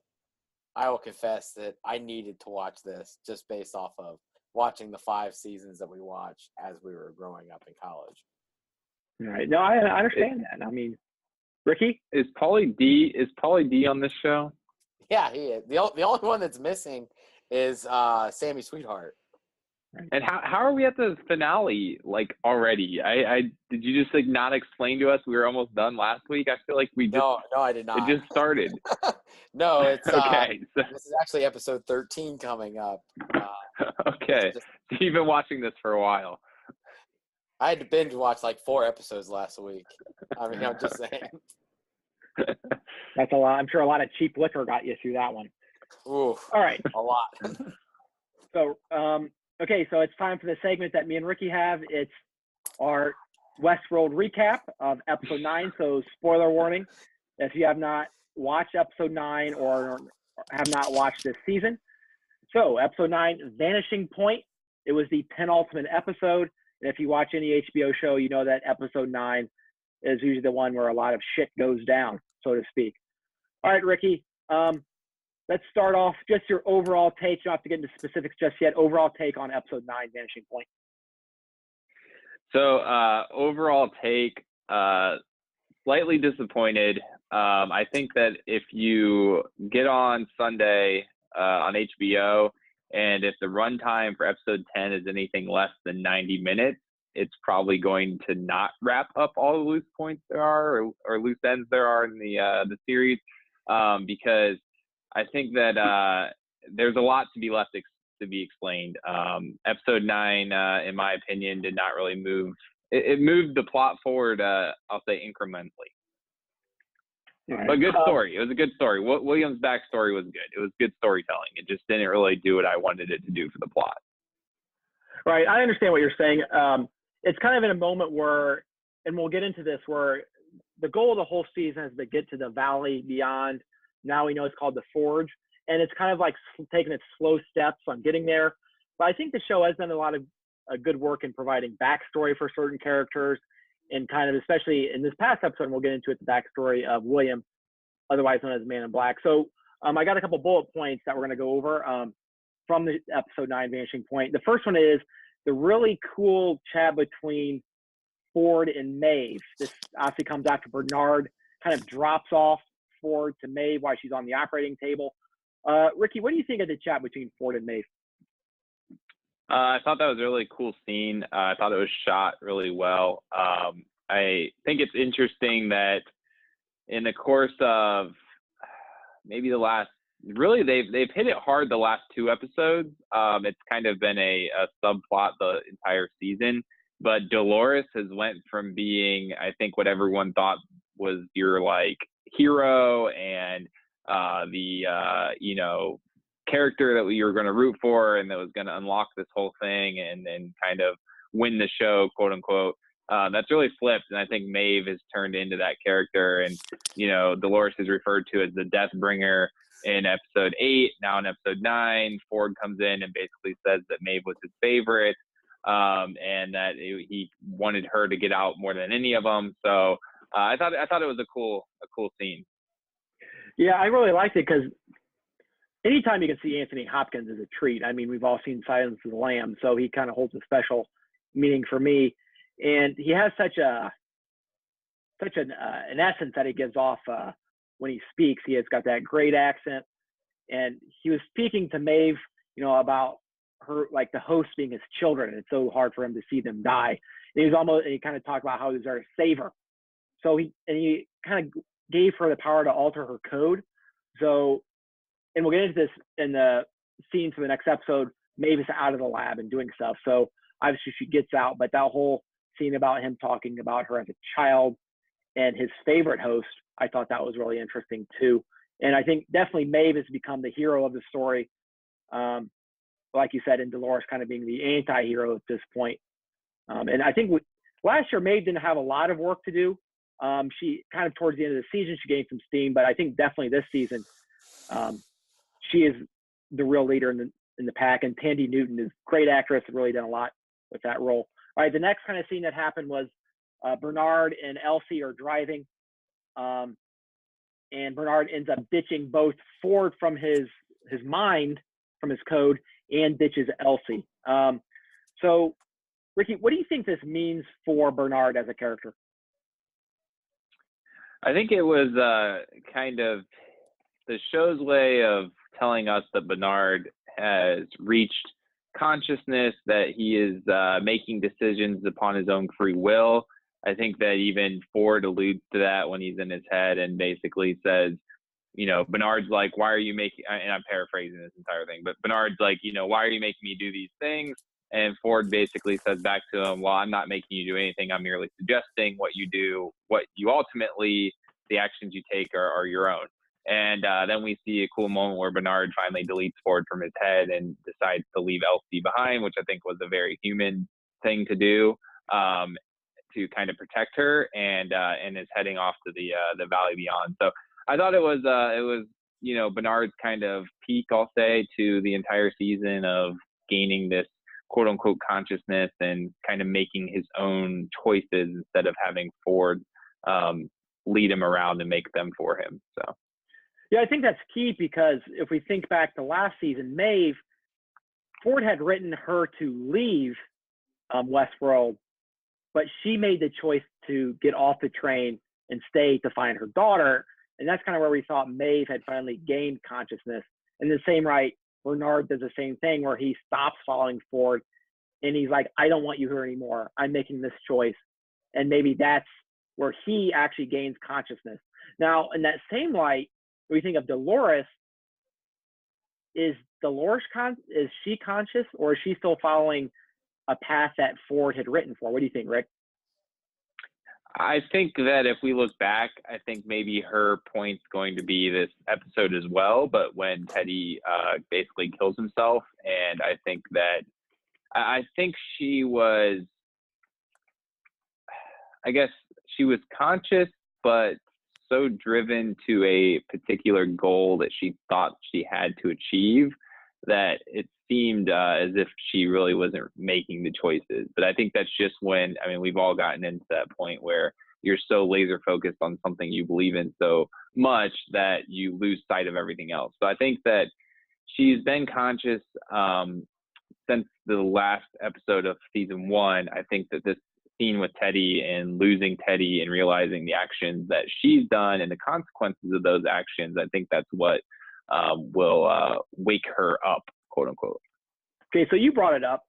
I will confess that I needed to watch this just based off of watching the 5 seasons that we watched as we were growing up in college. All right. No, I understand that. I mean, Ricky? Is Pauly D on this show? Yeah, he is. The only one that's missing is Sammy Sweetheart. And how are we at the finale like already? I did you just like not explain to us we were almost done last week? I feel like we just No, I did not. It just started. No, it's okay. This is actually episode 13 coming up. Okay. So you've been watching this for a while. I had to binge watch like 4 episodes last week. I mean, I'm just saying. That's a lot. I'm sure a lot of cheap liquor got you through that one. Ooh, all right. A lot. So, okay, so it's time for the segment that me and Ricky have. It's our Westworld recap of episode 9. So, spoiler warning, if you have not watched episode 9 or have not watched this season. So, episode 9, Vanishing Point. It was the penultimate episode. And if you watch any HBO show, you know that episode 9 is usually the one where a lot of shit goes down, so to speak. All right, Ricky, let's start off just your overall take. You don't have to get into specifics just yet. Overall take on episode 9, Vanishing Point. So overall take, slightly disappointed. I think that if you get on Sunday on HBO, and if the runtime for episode 10 is anything less than 90 minutes, it's probably going to not wrap up all the loose points there are or loose ends there are in the series, because I think that there's a lot to be left to be explained. Episode 9, in my opinion, did not really move. It moved the plot forward, I'll say, incrementally. Right. But good story. It was a good story. William's backstory was good. It was good storytelling. It just didn't really do what I wanted it to do for the plot. Right. I understand what you're saying. It's kind of in a moment where, and we'll get into this, where the goal of the whole season is to get to the valley beyond. Now we know it's called the Forge. And it's kind of like taking its slow steps on getting there. But I think the show has done a lot of good work in providing backstory for certain characters. And kind of, especially in this past episode, and we'll get into it, the backstory of William, otherwise known as Man in Black. So I got a couple bullet points that we're going to go over from the episode 9 Vanishing Point. The first one is the really cool chat between Ford and Maeve. This obviously comes after Bernard kind of drops off Ford to Maeve while she's on the operating table. Ricky, what do you think of the chat between Ford and Maeve? I thought that was a really cool scene. I thought it was shot really well. I think it's interesting that in the course of maybe the last, really they've hit it hard the last 2 episodes. It's kind of been a subplot the entire season. But Dolores has went from being, I think, what everyone thought was your like hero and character that you were going to root for and that was going to unlock this whole thing and kind of win the show, quote unquote, that's really flipped. And I think Maeve has turned into that character. And, Dolores is referred to as the death bringer in episode 8. Now in episode 9, Ford comes in and basically says that Maeve was his favorite, and that he wanted her to get out more than any of them. So I thought it was a cool scene. Yeah, I really liked it because anytime you can see Anthony Hopkins is a treat. I mean, we've all seen Silence of the Lambs, so he kind of holds a special meaning for me. And he has such an essence that he gives off when he speaks. He has got that great accent. And he was speaking to Maeve, about her, like the host being his children, and it's so hard for him to see them die. And he kind of talked about how he was there to save her. So he kind of gave her the power to alter her code. So, and we'll get into this in the scenes for the next episode. Maeve is out of the lab and doing stuff. So obviously she gets out, but that whole scene about him talking about her as a child and his favorite host, I thought that was really interesting too. And I think definitely Maeve has become the hero of the story. Like you said, and Dolores kind of being the anti-hero at this point. And I think last year, Maeve didn't have a lot of work to do. She kind of towards the end of the season, she gained some steam, but I think definitely this season, she is the real leader in the pack. And Tandy Newton is a great actress, really done a lot with that role. All right, the next kind of scene that happened was Bernard and Elsie are driving, and Bernard ends up ditching both Ford from his mind, from his code, and ditches Elsie. So, Ricky, what do you think this means for Bernard as a character? I think it was kind of the show's way of telling us that Bernard has reached consciousness, that he is making decisions upon his own free will. I think that even Ford alludes to that when he's in his head and basically says, Bernard's like, why are you making, and I'm paraphrasing this entire thing, but Bernard's like, why are you making me do these things? And Ford basically says back to him, well, I'm not making you do anything. I'm merely suggesting what you do, what you ultimately, the actions you take are your own. And then we see a cool moment where Bernard finally deletes Ford from his head and decides to leave Elsie behind, which I think was a very human thing to do, to kind of protect her, and is heading off to the Valley Beyond. So I thought it was Bernard's kind of peak, I'll say, to the entire season of gaining this quote unquote consciousness and kind of making his own choices instead of having Ford lead him around and make them for him. So yeah, I think that's key, because if we think back to last season, Maeve, Ford had written her to leave Westworld, but she made the choice to get off the train and stay to find her daughter. And that's kind of where we thought Maeve had finally gained consciousness. And the same right, Bernard does the same thing, where he stops following Ford and he's like, I don't want you here anymore. I'm making this choice. And maybe that's where he actually gains consciousness. Now, in that same light, when we think of Dolores, is she conscious, or is she still following a path that Ford had written for? What do you think, Rick? I think that if we look back, I think maybe her point's going to be this episode as well, but when Teddy basically kills himself. And I think she was, she was conscious, but so driven to a particular goal that she thought she had to achieve that it seemed as if she really wasn't making the choices. But I think that's just when, we've all gotten into that point where you're so laser focused on something you believe in so much that you lose sight of everything else. So I think that she's been conscious since the last episode of season 1. I think that this scene with Teddy and losing Teddy and realizing the actions that she's done and the consequences of those actions, I think that's what will wake her up, quote unquote. Okay, so you brought it up.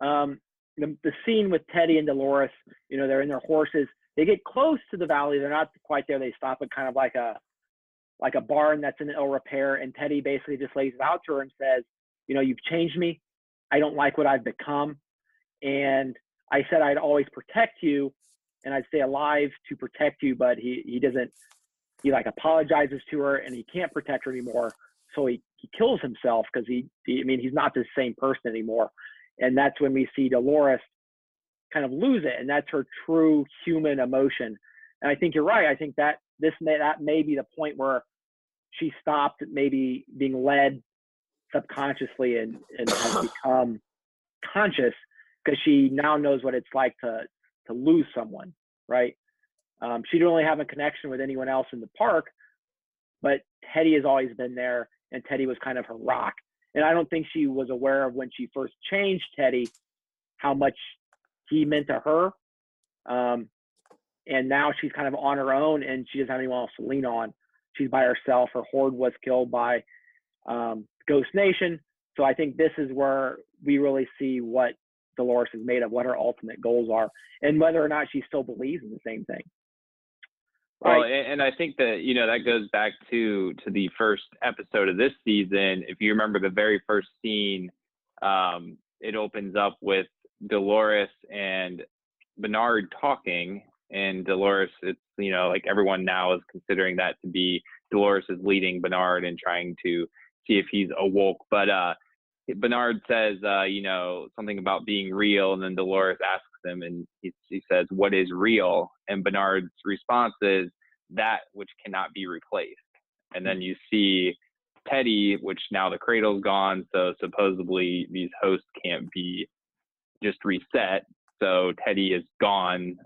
The scene with Teddy and Dolores, they're in their horses. They get close to the valley. They're not quite there. They stop at kind of like a barn that's in ill repair. And Teddy basically just lays it out to her and says, you've changed me. I don't like what I've become. And I said I'd always protect you and I'd stay alive to protect you. But he doesn't, he apologizes to her, and he can't protect her anymore. So he kills himself because he's not the same person anymore. And that's when we see Dolores kind of lose it, and that's her true human emotion. And I think you're right. I think that that may be the point where she stopped maybe being led subconsciously and has become conscious, because she now knows what it's like to lose someone, right? She didn't really have a connection with anyone else in the park, but Teddy has always been there, and Teddy was kind of her rock. And I don't think she was aware of, when she first changed Teddy, how much he meant to her. And now she's kind of on her own, and she doesn't have anyone else to lean on. She's by herself. Her horde was killed by Ghost Nation. So I think this is where we really see what Dolores is made of, what her ultimate goals are, and whether or not she still believes in the same thing. Well, Right. and I think that, that goes back to the first episode of this season. If you remember the very first scene, it opens up with Dolores and Bernard talking, and Dolores, it's, like everyone now is considering that to be Dolores is leading Bernard and trying to see if he's awoke. But Bernard says, something about being real, and then Dolores asks him, and he says, "What is real?" And Bernard's response is, "That which cannot be replaced." And then you see Teddy, which now the cradle's gone, so supposedly these hosts can't be just reset. So Teddy is gone,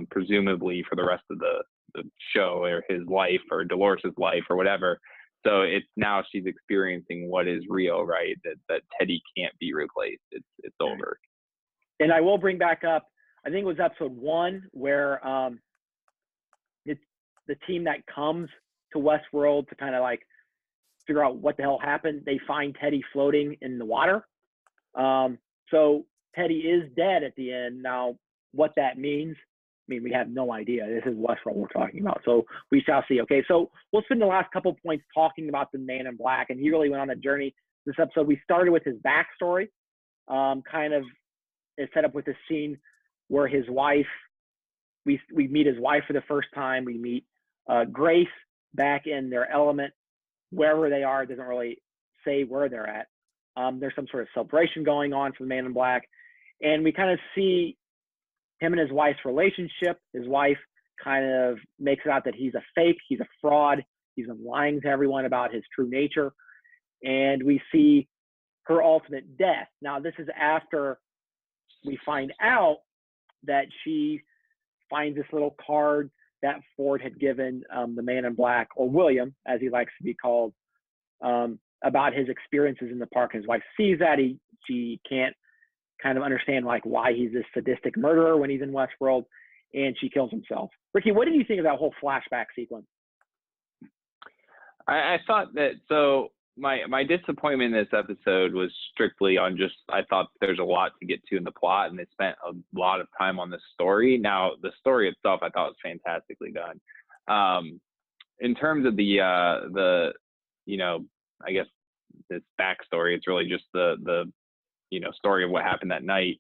presumably for the rest of the show, or his life, or Dolores' life, or whatever. So it's now she's experiencing what is real, right? That Teddy can't be replaced. It's over. And I will bring back up, I think it was episode 1, where it's the team that comes to Westworld to kind of like figure out what the hell happened. They find Teddy floating in the water. So Teddy is dead at the end. Now, what that means, we have no idea. This is Westworld we're talking about. So we shall see. Okay, so we'll spend the last couple points talking about the Man in Black. And he really went on a journey this episode. We started with his backstory, kind of is set up with a scene where his wife, we meet his wife for the first time. We meet Grace back in their element, wherever they are. It doesn't really say where they're at. There's some sort of celebration going on for the Man in Black. And we kind of see him and his wife's relationship. His wife kind of makes it out that he's a fake, he's a fraud, he's been lying to everyone about his true nature. And we see her ultimate death. Now, this is after we find out that she finds this little card that Ford had given the Man in Black, or William, as he likes to be called, about his experiences in the park. His wife sees that. She can't kind of understand like why he's this sadistic murderer when he's in Westworld, and she kills himself. Ricky, what did you think of that whole flashback sequence? I thought that, so my disappointment in this episode was strictly on just, I thought there's a lot to get to in the plot, and they spent a lot of time on the story. Now, the story itself, I thought was fantastically done. In terms of the I guess this backstory, it's really just the story of what happened that night.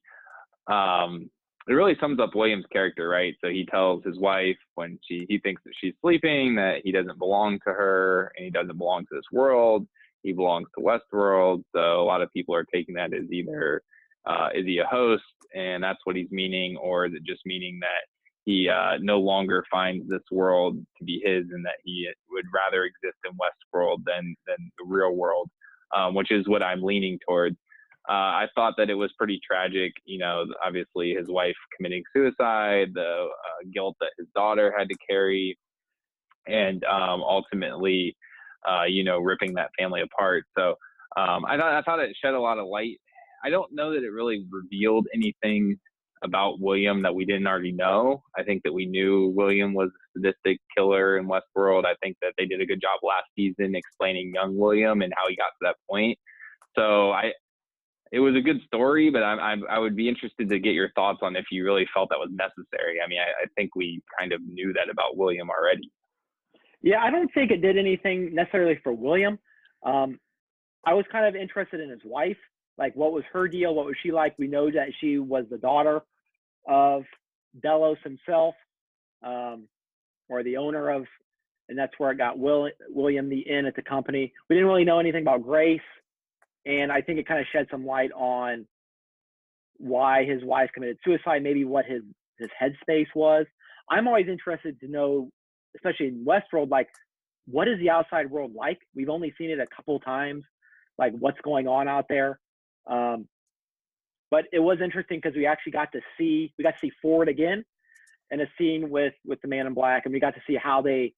It really sums up William's character, right? So he tells his wife when he thinks that she's sleeping that he doesn't belong to her, and he doesn't belong to this world. He belongs to Westworld. So a lot of people are taking that as either is he a host, and that's what he's meaning, or is it just meaning that he no longer finds this world to be his, and that he would rather exist in Westworld than the real world, which is what I'm leaning towards. I thought that it was pretty tragic, obviously his wife committing suicide, the guilt that his daughter had to carry, and ultimately, ripping that family apart. So I thought it shed a lot of light. I don't know that it really revealed anything about William that we didn't already know. I think that we knew William was a sadistic killer in Westworld. I think that they did a good job last season explaining young William and how he got to that point. So it was a good story, but I would be interested to get your thoughts on if you really felt that was necessary. I think we kind of knew that about William already. Yeah, I don't think it did anything necessarily for William. I was kind of interested in his wife. Like, what was her deal? What was she like? We know that she was the daughter of Delos himself, or the owner of, and that's where it got William the in at the company. We didn't really know anything about Grace. And I think it kind of shed some light on why his wife committed suicide, maybe what his headspace was. I'm always interested to know, especially in Westworld, like, what is the outside world like? We've only seen it a couple times, like what's going on out there. But it was interesting because we got to see Ford again in a scene with the Man in Black, and we got to see how they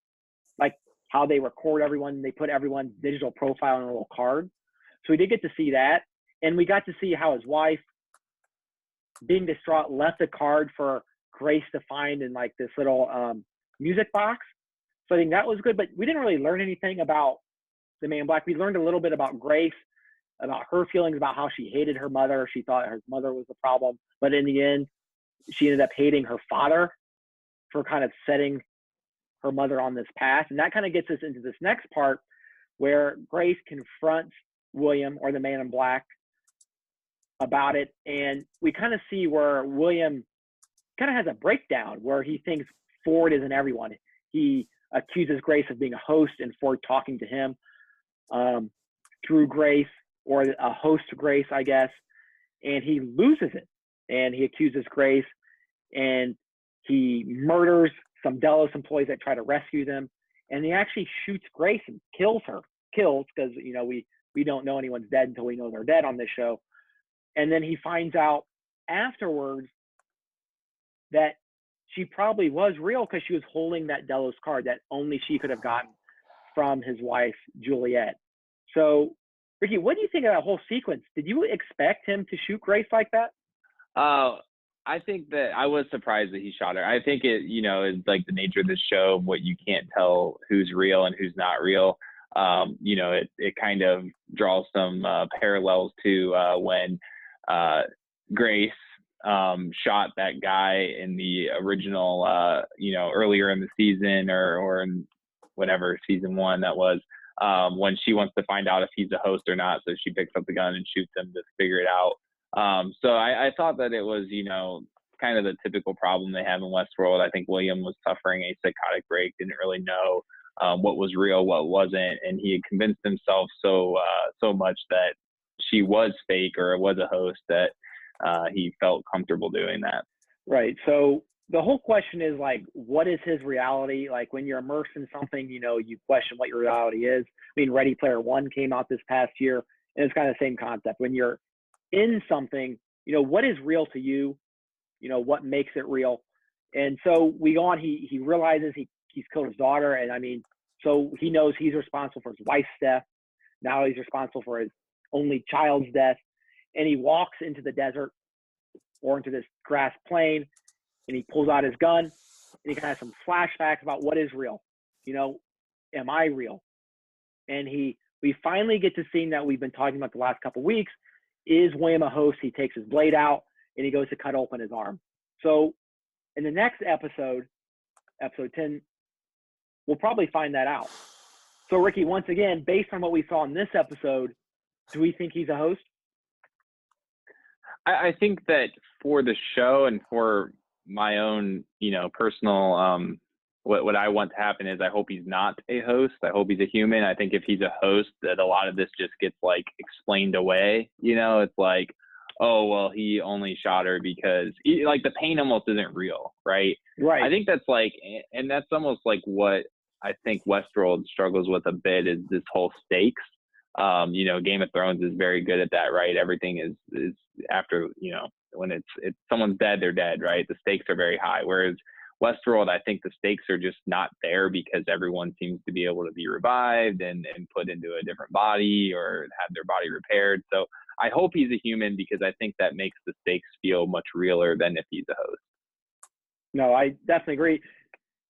record everyone. They put everyone's digital profile on a little card. So we did get to see that. And we got to see how his wife, being distraught, left a card for Grace to find in like this little music box. So I think that was good, but we didn't really learn anything about the Man in Black. We learned a little bit about Grace, about her feelings, about how she hated her mother. She thought her mother was the problem, but in the end, she ended up hating her father for kind of setting her mother on this path. And that kind of gets us into this next part where Grace confronts William, or the Man in Black, about it. And we kind of see where William kind of has a breakdown where he thinks Ford isn't everyone. He accuses Grace of being a host and Ford talking to him through Grace, or a host to Grace, I guess. And he loses it. And he accuses Grace, and he murders some Delos employees that try to rescue them. And he actually shoots Grace and kills because, you know, we don't know anyone's dead until we know they're dead on this show. And then he finds out afterwards that she probably was real because she was holding that Delos card that only she could have gotten from his wife, Juliet. So, Ricky, what do you think of that whole sequence? Did you expect him to shoot Grace like that? I think that I was surprised that he shot her. I think it, you know, is like the nature of the show, what you can't tell who's real and who's not real. You know, it kind of draws some parallels to when Grace shot that guy in the original, you know, earlier in the season or in whatever season 1 that was, when she wants to find out if he's a host or not. So she picks up the gun and shoots him to figure it out. So I thought that it was, you know, kind of the typical problem they have in Westworld. I think William was suffering a psychotic break, didn't really know what was real, what wasn't. And he had convinced himself so much that she was fake or was a host that he felt comfortable doing that. Right. So the whole question is, like, what is his reality? Like, when you're immersed in something, you know, you question what your reality is. I mean, Ready Player One came out this past year, and it's kind of the same concept. When you're in something, you know, what is real to you? You know, what makes it real? And so we go on, he realizes he's killed his daughter. And I mean, so he knows he's responsible for his wife's death. Now he's responsible for his only child's death. And he walks into the desert or into this grass plain, and he pulls out his gun, and he kind of has some flashbacks about what is real. You know, am I real? And we finally get to seeing that we've been talking about the last couple of weeks. Is William a host? He takes his blade out and he goes to cut open his arm. So in the next episode 10, we'll probably find that out. So Ricky, once again, based on what we saw in this episode, do we think he's a host? I think that for the show and for my own, you know, personal, what I want to happen is I hope he's not a host. I hope he's a human. I think if he's a host, that a lot of this just gets like explained away. You know, it's like, oh, well, he only shot her because like the pain almost isn't real. Right. Right. I think that's like, and that's almost like what I think Westworld struggles with a bit is this whole stakes. You know, Game of Thrones is very good at that, right? Everything is after, you know, when it's someone's dead, they're dead, right? The stakes are very high. Whereas Westworld, I think the stakes are just not there because everyone seems to be able to be revived and put into a different body or have their body repaired. So I hope he's a human because I think that makes the stakes feel much realer than if he's a host. No, I definitely agree.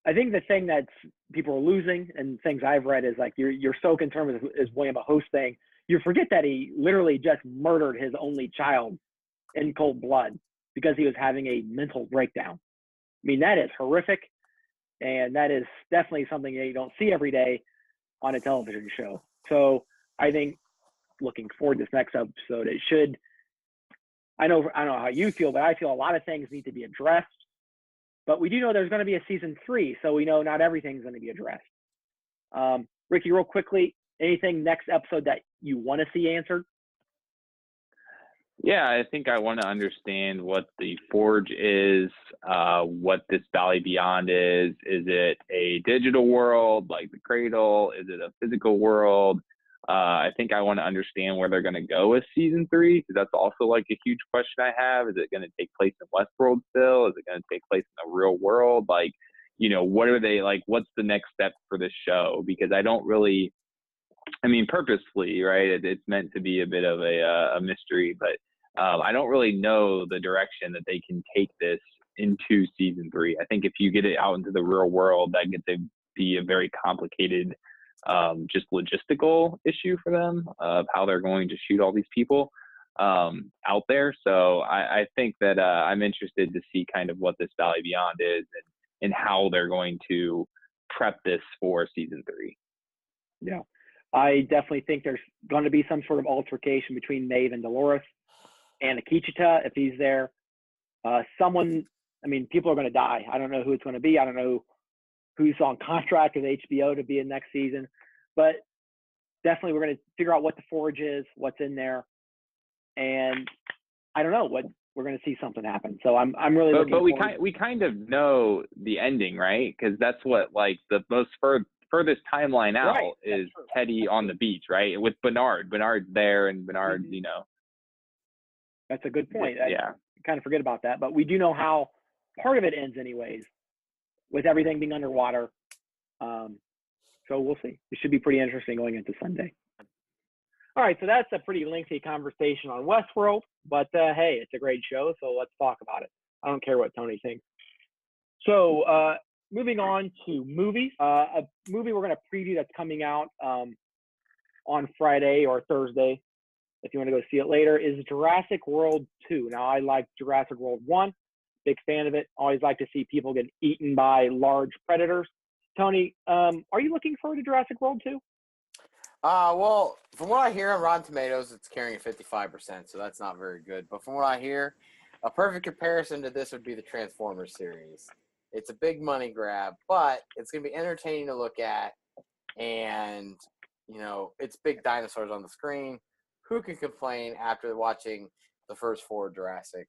I think the thing that people are losing and things I've read is like you're so concerned with is William a host thing. You forget that he literally just murdered his only child in cold blood because he was having a mental breakdown. I mean, that is horrific, and that is definitely something that you don't see every day on a television show. So I think looking forward to this next episode, it should – I don't know how you feel, but I feel a lot of things need to be addressed. But we do know there's going to be a season 3, so we know not everything's going to be addressed. Ricky, real quickly, anything next episode that you want to see answered? Yeah, I think I want to understand what the Forge is, what this Valley Beyond is. Is it a digital world like the Cradle? Is it a physical world? I think I want to understand where they're going to go with season 3, because that's also like a huge question I have. Is it going to take place in Westworld still? Is it going to take place in the real world? Like, what are they like? What's the next step for this show? Because I don't really, purposefully, right? It's meant to be a bit of a mystery, but I don't really know the direction that they can take this into season 3. I think if you get it out into the real world, that gets to be a very complicated, just logistical issue for them of how they're going to shoot all these people out there. So I think that I'm interested to see kind of what this Valley Beyond is and how they're going to prep this for season 3. Yeah. I definitely think there's going to be some sort of altercation between Maeve and Dolores and Akichita if he's there. People are going to die. I don't know who it's going to be. I don't know who's on contract with HBO to be in next season. But definitely we're going to figure out what the Forge is, what's in there. And I don't know what we're going to see something happen. So I'm really looking But forward. we kind of know the ending, right? Because that's what like the most furthest timeline out Right, is true. Teddy on the beach, right? With Bernard. Bernard's there, and Bernard, That's a good point. Yeah. I kind of forget about that. But we do know how part of it ends anyways, with everything being underwater. So we'll see. It should be pretty interesting going into Sunday. All right, so that's a pretty lengthy conversation on Westworld, but hey, it's a great show, so let's talk about it. I don't care what Tony thinks. So moving on to movies. A movie we're going to preview that's coming out on Friday or Thursday, if you want to go see it later, is Jurassic World 2. Now, I like Jurassic World 1, big fan of it. Always like to see people get eaten by large predators. Tony, are you looking forward to Jurassic World 2? Well, from what I hear on Rotten Tomatoes, it's carrying 55%, so that's not very good. But from what I hear, a perfect comparison to this would be the Transformers series. It's a big money grab, but it's going to be entertaining to look at, and, it's big dinosaurs on the screen. Who can complain after watching the first 4 Jurassic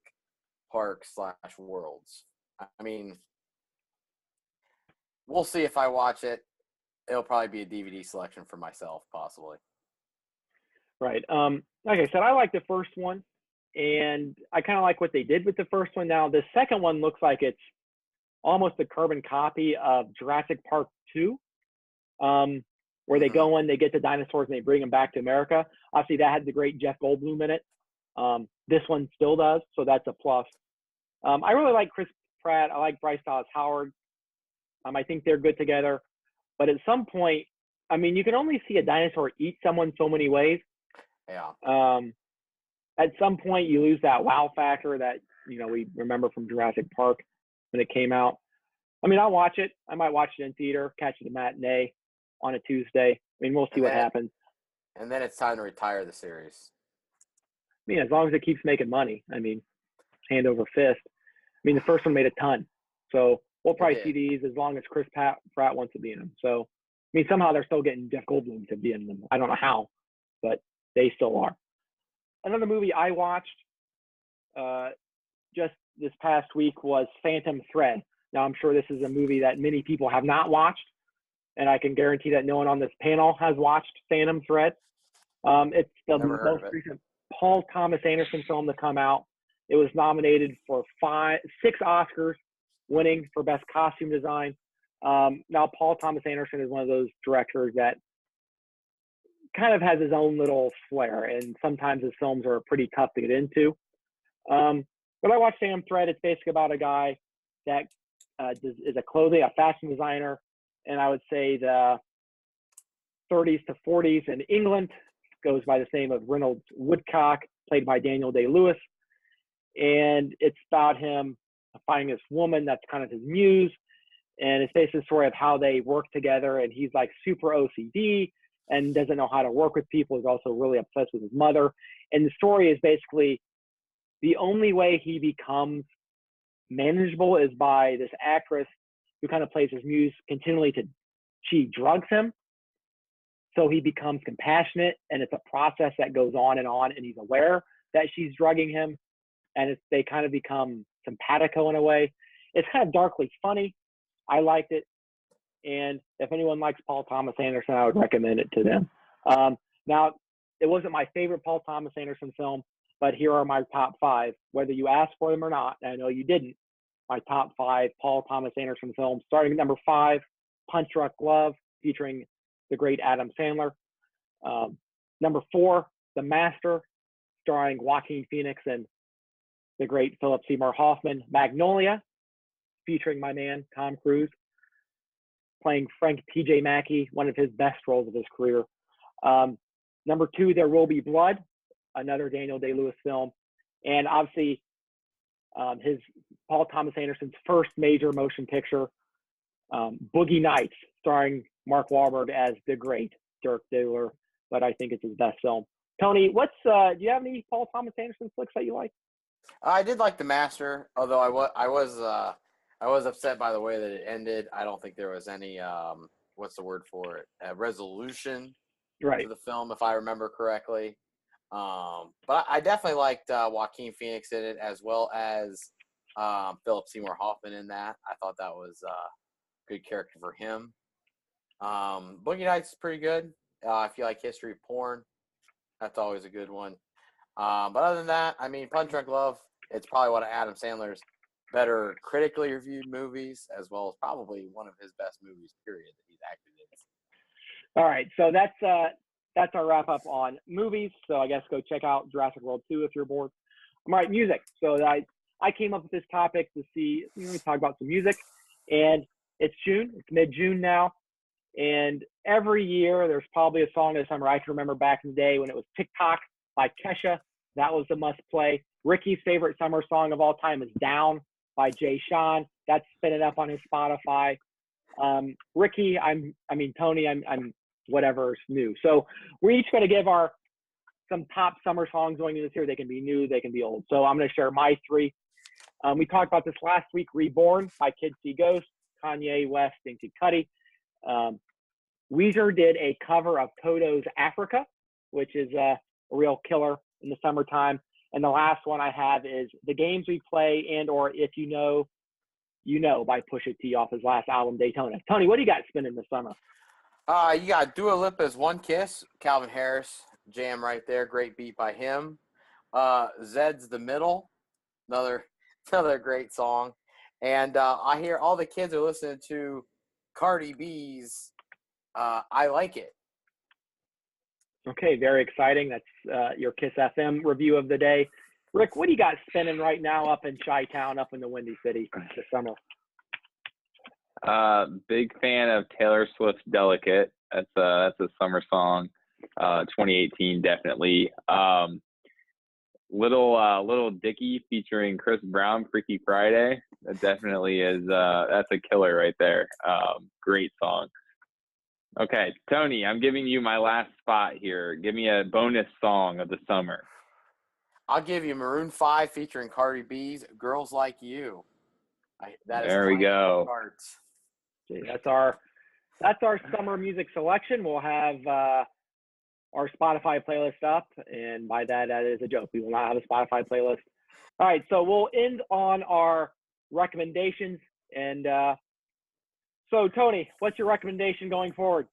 Park/worlds? We'll see if I watch it. It'll probably be a DVD selection for myself, possibly. Right. Like I said, I like the first one, and I kind of like what they did with the first one. Now, the second one looks like it's almost a carbon copy of Jurassic Park 2, where they go in, they get the dinosaurs, and they bring them back to America. Obviously, that had the great Jeff Goldblum in it. This one still does, so that's a plus. I really like Chris Pratt. I like Bryce Dallas Howard. I think they're good together. But at some point, you can only see a dinosaur eat someone so many ways. Yeah. At some point, you lose that wow factor that, we remember from Jurassic Park when it came out. I'll watch it. I might watch it in theater, catch it at matinee on a Tuesday. We'll see what happens. And then it's time to retire the series. As long as it keeps making money, hand over fist. The first one made a ton. So we'll probably see these as long as Chris Pratt wants to be in them. So, somehow they're still getting Jeff Goldblum to be in them. I don't know how, but they still are. Another movie I watched just this past week was Phantom Thread. Now, I'm sure this is a movie that many people have not watched, and I can guarantee that no one on this panel has watched Phantom Thread. It's the most recent Paul Thomas Anderson film to come out. It was nominated for 6 Oscars, winning for Best Costume Design. Now, Paul Thomas Anderson is one of those directors that kind of has his own little flair, and sometimes his films are pretty tough to get into. But I watched Phantom Thread. It's basically about a guy that is a fashion designer, and I would say the 30s to 40s in England, goes by the name of Reynolds Woodcock, played by Daniel Day-Lewis. And it's about him finding this woman that's kind of his muse. And it's basically a story of how they work together. And he's like super OCD and doesn't know how to work with people. He's also really obsessed with his mother. And the story is basically the only way he becomes manageable is by this actress who kind of plays his muse continually she drugs him. So he becomes compassionate, and it's a process that goes on, and he's aware. that she's drugging him, and they kind of become simpatico in a way. It's kind of darkly funny. I liked it. And if anyone likes Paul Thomas Anderson, I would recommend it to them. Now, it wasn't my favorite Paul Thomas Anderson film, but here are my top 5. Whether you asked for them or not, and I know you didn't, my top 5 Paul Thomas Anderson films. Starting at number 5, Punch Drunk Love, featuring the great Adam Sandler. Number 4, The Master, starring Joaquin Phoenix and the great Philip Seymour Hoffman. Magnolia, featuring my man, Tom Cruise, playing Frank T.J. Mackey, one of his best roles of his career. Number 2, There Will Be Blood, another Daniel Day-Lewis film. And obviously, his Paul Thomas Anderson's first major motion picture, Boogie Nights, starring Mark Wahlberg as the great Dirk Diggler, but I think it's his best film. Tony, do you have any Paul Thomas Anderson flicks that you like? I did like The Master, although I was upset by the way that it ended. I don't think there was any what's the word for it? Resolution Right. to the film, if I remember correctly. But I definitely liked Joaquin Phoenix in it, as well as Philip Seymour Hoffman in that. I thought that was a good character for him. Boogie Nights is pretty good. If you like history of porn, that's always a good one. But other than that, I mean, Punch Drunk Love, it's probably one of Adam Sandler's better critically reviewed movies, as well as probably one of his best movies, period, that he's acted in. All right, so that's our wrap up on movies. So I guess go check out Jurassic World 2 if you're bored. All right, music. So I came up with this topic to see, we talk about some music, and it's June. It's mid-June now, and every year there's probably a song this summer. I can remember back in the day when it was TikTok by Kesha. That was a must play. Ricky's favorite summer song of all time is Down by Jay Sean. That's spinning up on his Spotify. Ricky, Tony, I'm whatever's new. So we're each going to give some top summer songs going into this year. They can be new, they can be old. So I'm going to share my 3. We talked about this last week. Reborn by Kids See Ghosts, Kanye West, and Kid Cudi. Weezer did a cover of Toto's Africa, which is a real killer in the summertime. And the last one I have is The Games We Play and or If You Know, You Know by Pusha T off his last album, Daytona. Tony, what do you got spinning this summer? You got Dua Lipa's One Kiss, Calvin Harris jam right there. Great beat by him. Zed's The Middle, another great song. And I hear all the kids are listening to Cardi B's I Like It. Okay, very exciting. That's your Kiss FM review of the day. Rick, what do you got spinning right now up in Chi-Town, up in the Windy City this summer? Big fan of Taylor Swift's Delicate. That's a summer song. 2018 definitely. Little Dicky featuring Chris Brown, Freaky Friday. That definitely is that's a killer right there. Great song. Okay, Tony, I'm giving you my last spot here. Give me a bonus song of the summer. I'll give you Maroon 5 featuring Cardi B's Girls Like You. There we go. Okay, that's our summer music selection. We'll have our Spotify playlist up, and by that is a joke. We will not have a Spotify playlist. All right, so we'll end on our recommendations. And so, Tony, what's your recommendation going forward?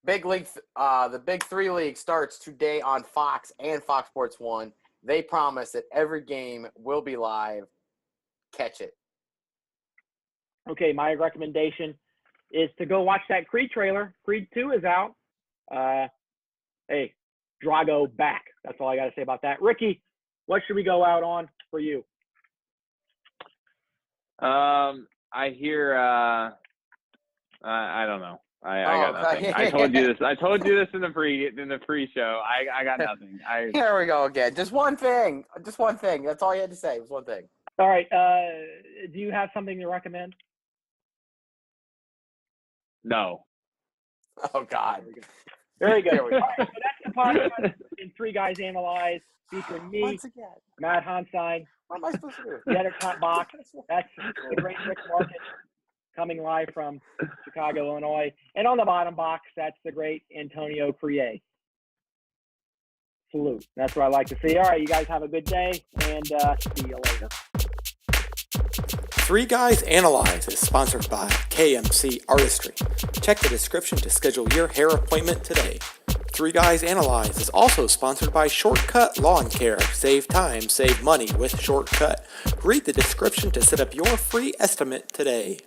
Big League, the Big 3 League starts today on Fox and Fox Sports 1. They promise that every game will be live. Catch it. Okay, my recommendation is to go watch that Creed trailer. Creed 2 is out. Hey, Drago back. That's all I got to say about that. Ricky, what should we go out on for you? I hear I don't know. I got nothing. I told you this. I told you this in the pre-show. I got nothing. Here we go again. Just one thing. That's all you had to say. Was one thing. All right. Do you have something to recommend? No. Oh God. Very good. All right, so that's the podcast in Three Guys Analyze, featuring me, Once again. Matt Honstein, What am I supposed to do? the other top box. That's the great Rick Market, coming live from Chicago, Illinois. And on the bottom box, that's the great Antonio Crier. Salute. That's what I like to see. All right, you guys have a good day, and see you later. Three Guys Analyze is sponsored by KMC Artistry. Check the description to schedule your hair appointment today. Three Guys Analyze is also sponsored by Shortcut Lawn Care. Save time, save money with Shortcut. Read the description to set up your free estimate today.